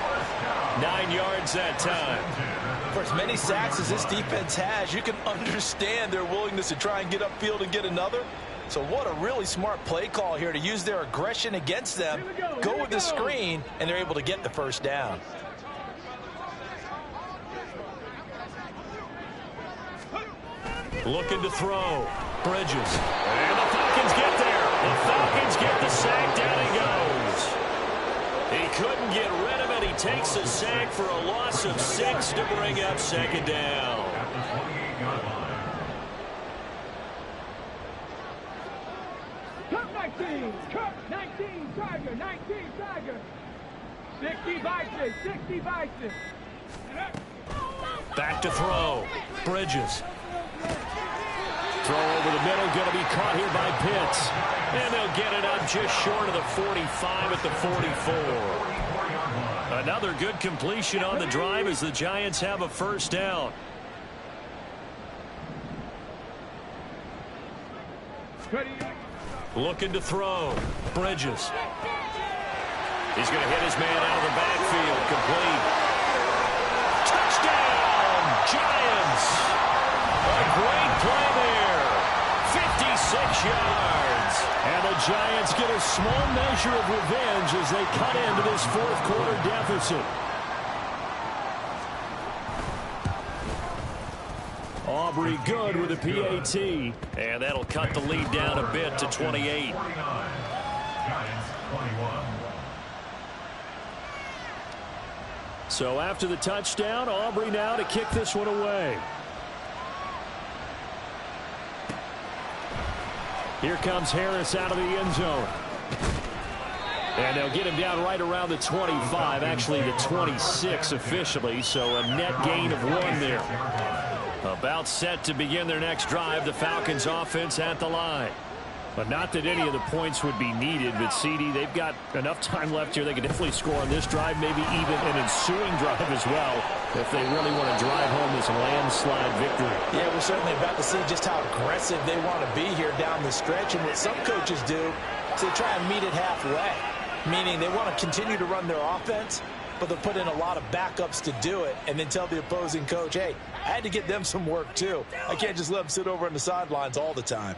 9 yards that time. For as many sacks as this defense has, you can understand their willingness to try and get upfield and get another. So what a really smart play call here to use their aggression against them, go with the screen, and they're able to get the first down. Looking to throw. Bridges. And the Falcons get there. The Falcons get the sack. Down he goes. He couldn't get rid of it. He takes a sack for a loss of 6 to bring up 2nd down. Cup 19, Tiger, 19, Tiger. 60 Bison. Back to throw. Bridges. Throw over the middle, going to be caught here by Pitts. And they'll get it up just short of the 45 at the 44. Another good completion on the drive as the Giants have a first down. Looking to throw. Bridges. He's going to hit his man out of the backfield. Complete. Touchdown, Giants. A great play there. 56 yards. And the Giants get a small measure of revenge as they cut into this fourth quarter deficit. Aubrey good with a PAT. And that'll cut the lead down a bit to 28. So after the touchdown, Aubrey now to kick this one away. Here comes Harris out of the end zone. And they'll get him down right around the 25, actually the 26 officially, so a net gain of 1 there. About set to begin their next drive, the Falcons offense at the line. But not that any of the points would be needed, but CD, they've got enough time left here. They can definitely score on this drive, maybe even an ensuing drive as well, if they really want to drive home this landslide victory. Yeah, we're certainly about to see just how aggressive they want to be here down the stretch. And what some coaches do is they try and meet it halfway, meaning they want to continue to run their offense, but they'll put in a lot of backups to do it and then tell the opposing coach, hey, I had to get them some work too. I can't just let them sit over on the sidelines all the time.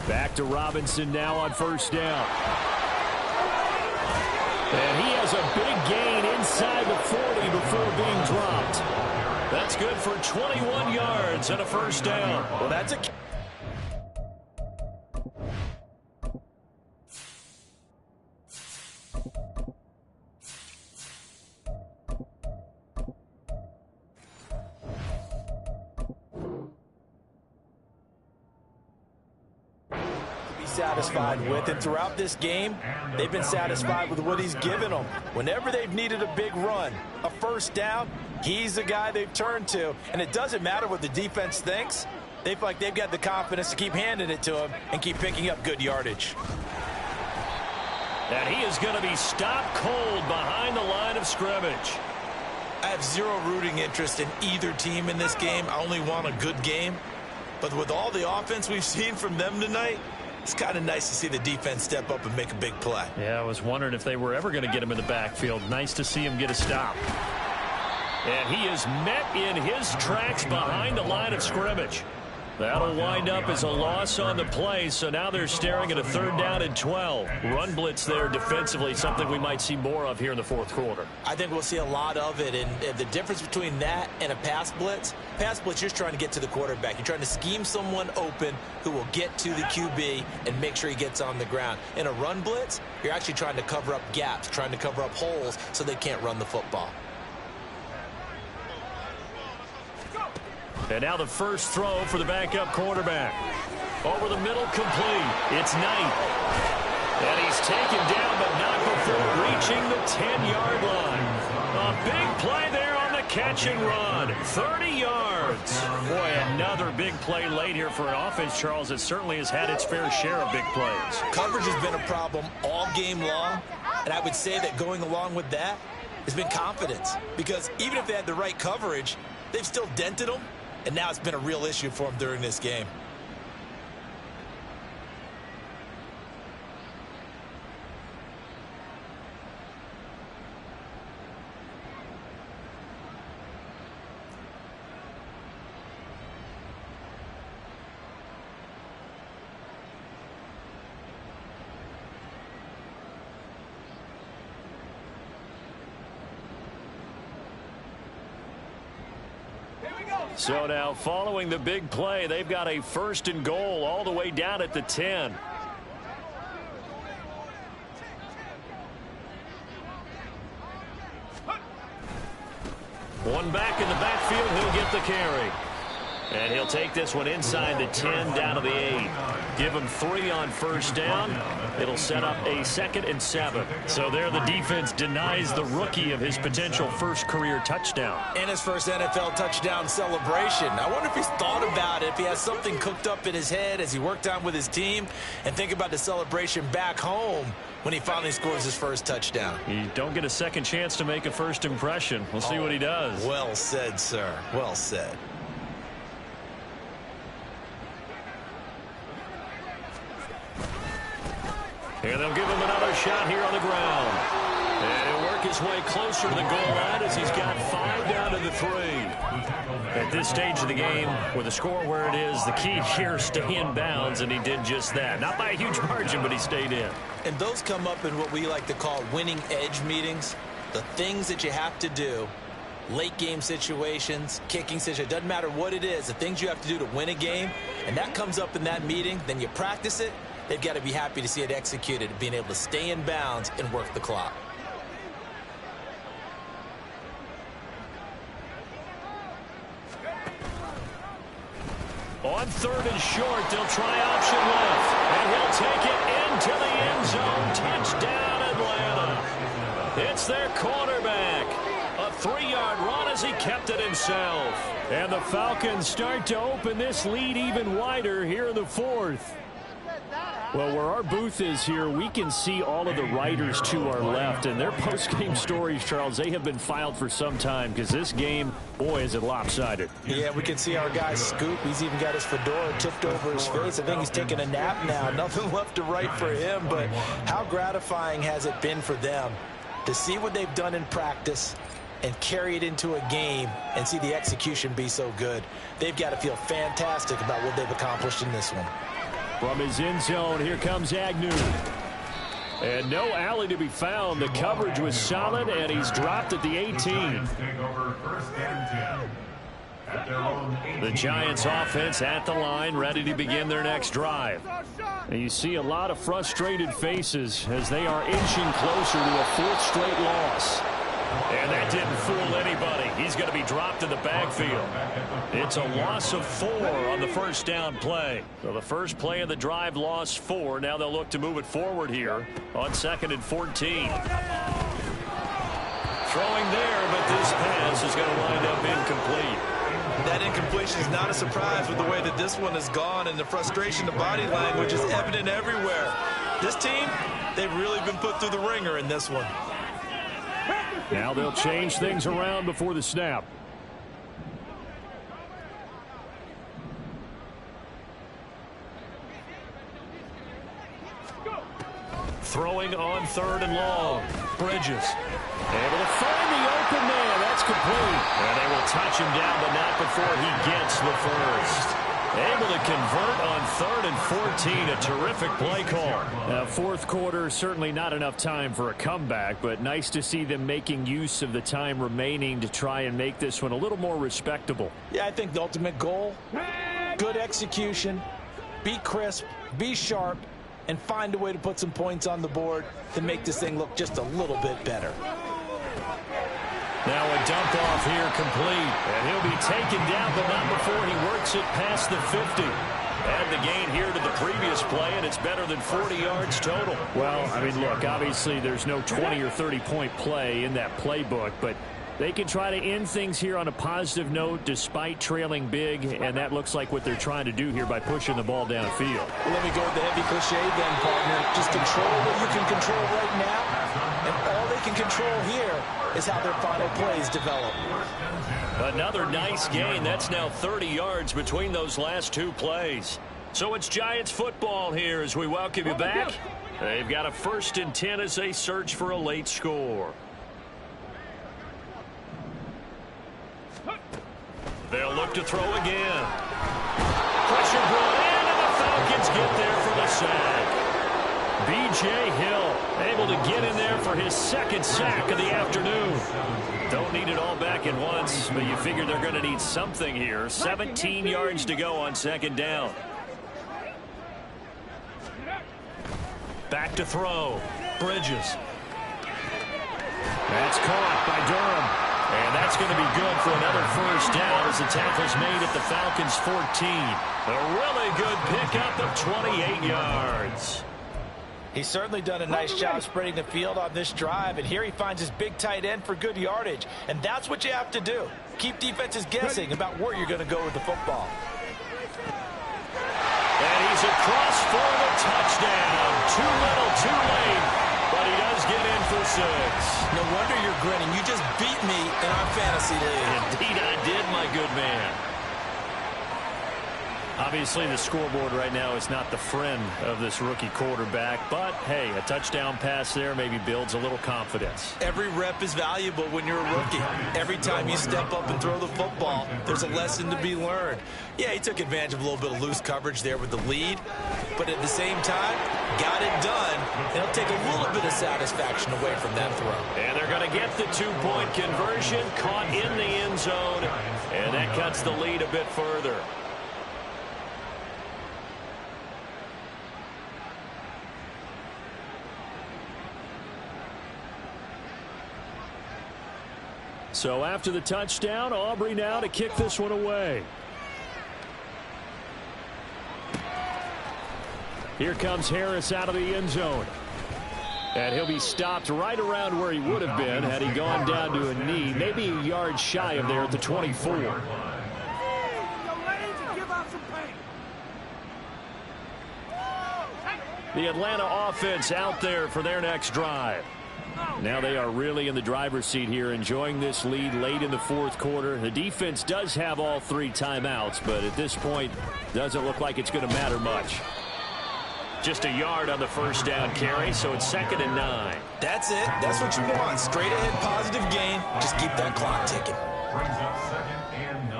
Back to Robinson now on first down. And he has a big gain inside the 40 before being dropped. That's good for 21 yards and a first down. Well, that's a... satisfied with. And throughout this game, they've been satisfied with what he's given them. Whenever they've needed a big run, a first down, he's the guy they've turned to. And it doesn't matter what the defense thinks. They feel like they've got the confidence to keep handing it to him and keep picking up good yardage. And he is going to be stopped cold behind the line of scrimmage. I have zero rooting interest in either team in this game. I only want a good game. But with all the offense we've seen from them tonight, it's kind of nice to see the defense step up and make a big play. Yeah, I was wondering if they were ever going to get him in the backfield. Nice to see him get a stop. And he is met in his tracks behind the line of scrimmage. That'll wind up as a loss on the play, so now they're staring at a 3rd down and 12. Run blitz there defensively, something we might see more of here in the 4th quarter. I think we'll see a lot of it, and the difference between that and a pass blitz, you're just trying to get to the quarterback. You're trying to scheme someone open who will get to the QB and make sure he gets on the ground. In a run blitz, you're actually trying to cover up gaps, trying to cover up holes so they can't run the football. And now the first throw for the backup quarterback. Over the middle, complete. It's Knight. And he's taken down, but not before reaching the 10-yard line. A big play there on the catch and run. 30 yards. Boy, another big play late here for an offense, Charles, that certainly has had its fair share of big plays. Coverage has been a problem all game long, and I would say that going along with that has been confidence. Because even if they had the right coverage, they've still dented them. And now it's been a real issue for him during this game. So now following the big play, they've got a 1st and goal all the way down at the 10. One back in the backfield, he'll get the carry. And he'll take this one inside the 10 down to the 8. Give him 3 on 1st down. It'll set up a 2nd and 7. So there the defense denies the rookie of his potential first career touchdown. And his first NFL touchdown celebration. I wonder if he's thought about it, if he has something cooked up in his head as he worked on with his team, and think about the celebration back home when he finally scores his first touchdown. You don't get a second chance to make a first impression. We'll see what he does. Well said, sir. Well said. And they'll give him another shot here on the ground. And he'll work his way closer to the goal line as he's got 5 down to the 3. At this stage of the game, with the score where it is, the key here is stay in bounds, and he did just that. Not by a huge margin, but he stayed in. And those come up in what we like to call winning edge meetings. The things that you have to do, late game situations, kicking situations, doesn't matter what it is, the things you have to do to win a game, and that comes up in that meeting, then you practice it. They've got to be happy to see it executed, being able to stay in bounds and work the clock. On 3rd and short, they'll try option left. And he'll take it into the end zone. Touchdown, Atlanta. It's their quarterback. A 3-yard run as he kept it himself. And the Falcons start to open this lead even wider here in the 4th. Well, where our booth is here, we can see all of the writers to our left. And their post-game stories, Charles, they have been filed for some time because this game, boy, is it lopsided. Yeah, we can see our guy Scoop. He's even got his fedora tipped over his face. I think he's taking a nap now. Nothing left to write for him. But how gratifying has it been for them to see what they've done in practice and carry it into a game and see the execution be so good? They've got to feel fantastic about what they've accomplished in this one. From his end zone, here comes Agnew. And no alley to be found. The coverage was solid, and he's dropped at the 18. The Giants offense at the line, ready to begin their next drive. And you see a lot of frustrated faces as they are inching closer to a 4th straight loss. And that didn't fool anybody. He's going to be dropped in the backfield. It's a loss of 4 on the first down play. So the first play of the drive lost 4. Now they'll look to move it forward here on 2nd and 14. Throwing there, but this pass is going to wind up incomplete. That incompletion is not a surprise with the way that this one has gone, and the frustration, the body language is evident everywhere. This team, they've really been put through the ringer in this one. Now they'll change things around before the snap. Throwing on 3rd and long. Bridges able to find the open man. That's complete. And they will touch him down, but not before he gets the first. Able to convert on 3rd and 14. A terrific play call. Now, 4th quarter, certainly not enough time for a comeback, but nice to see them making use of the time remaining to try and make this one a little more respectable. Yeah, I think the ultimate goal, good execution, be crisp, be sharp, and find a way to put some points on the board to make this thing look just a little bit better. Now a dump off here complete, and he'll be taken down, but not before he works it past the 50. Add the gain here to the previous play, and it's better than 40 yards total. Well, I mean, look, obviously there's no 20 or 30-point play in that playbook, but they can try to end things here on a positive note despite trailing big, and that looks like what they're trying to do here by pushing the ball downfield. Well, let me go with the heavy cliche then, partner. Just control what you can control right now, and all they can control here is how their final plays develop. Another nice gain. That's now 30 yards between those last 2 plays. So it's Giants football here as we welcome you back. They've got a 1st and 10 as they search for a late score. They'll look to throw again. Pressure brought in, and the Falcons get there for the sack. B.J. Hill able to get in there for his 2nd sack of the afternoon. Don't need it all back at once, but you figure they're going to need something here. 17 yards to go on 2nd down. Back to throw. Bridges. That's caught by Durham. And that's going to be good for another 1st down as the tackle's made at the Falcons' 14. A really good pickup of 28 yards. He's certainly done a nice job spreading the field on this drive, and here he finds his big tight end for good yardage. And that's what you have to do. Keep defenses guessing about where you're going to go with the football. And he's across for the touchdown. Too little, too late. But he does get in for 6. No wonder you're grinning. You just beat me in our fantasy league. Indeed I did, my good man. Obviously, the scoreboard right now is not the friend of this rookie quarterback. But, hey, a touchdown pass there maybe builds a little confidence. Every rep is valuable when you're a rookie. Every time you step up and throw the football, there's a lesson to be learned. Yeah, he took advantage of a little bit of loose coverage there with the lead. But at the same time, got it done. And it'll take a little bit of satisfaction away from that throw. And they're going to get the 2-point conversion, caught in the end zone. And that cuts the lead a bit further. So after the touchdown, Aubrey now to kick this one away. Here comes Harris out of the end zone. And he'll be stopped right around where he would have been had he gone down to a knee, maybe a yard shy of there at the 24. The Atlanta offense out there for their next drive. Now they are really in the driver's seat here, enjoying this lead late in the 4th quarter. The defense does have all 3 timeouts, but at this point, doesn't look like it's going to matter much. Just a yard on the 1st down carry, so it's 2nd and 9. That's it. That's what you want. Straight ahead positive gain. Just keep that clock ticking. Brings up 2nd and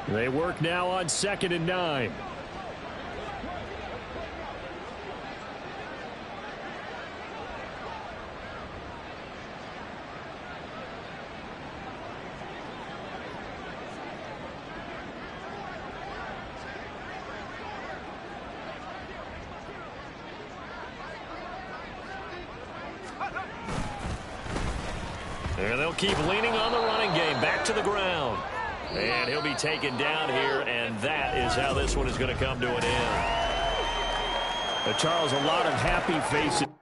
9. They work now on 2nd and 9. And they'll keep leaning on the running game. Back to the ground. And he'll be taken down here, and that is how this one is going to come to an end. Charles, a lot of happy faces.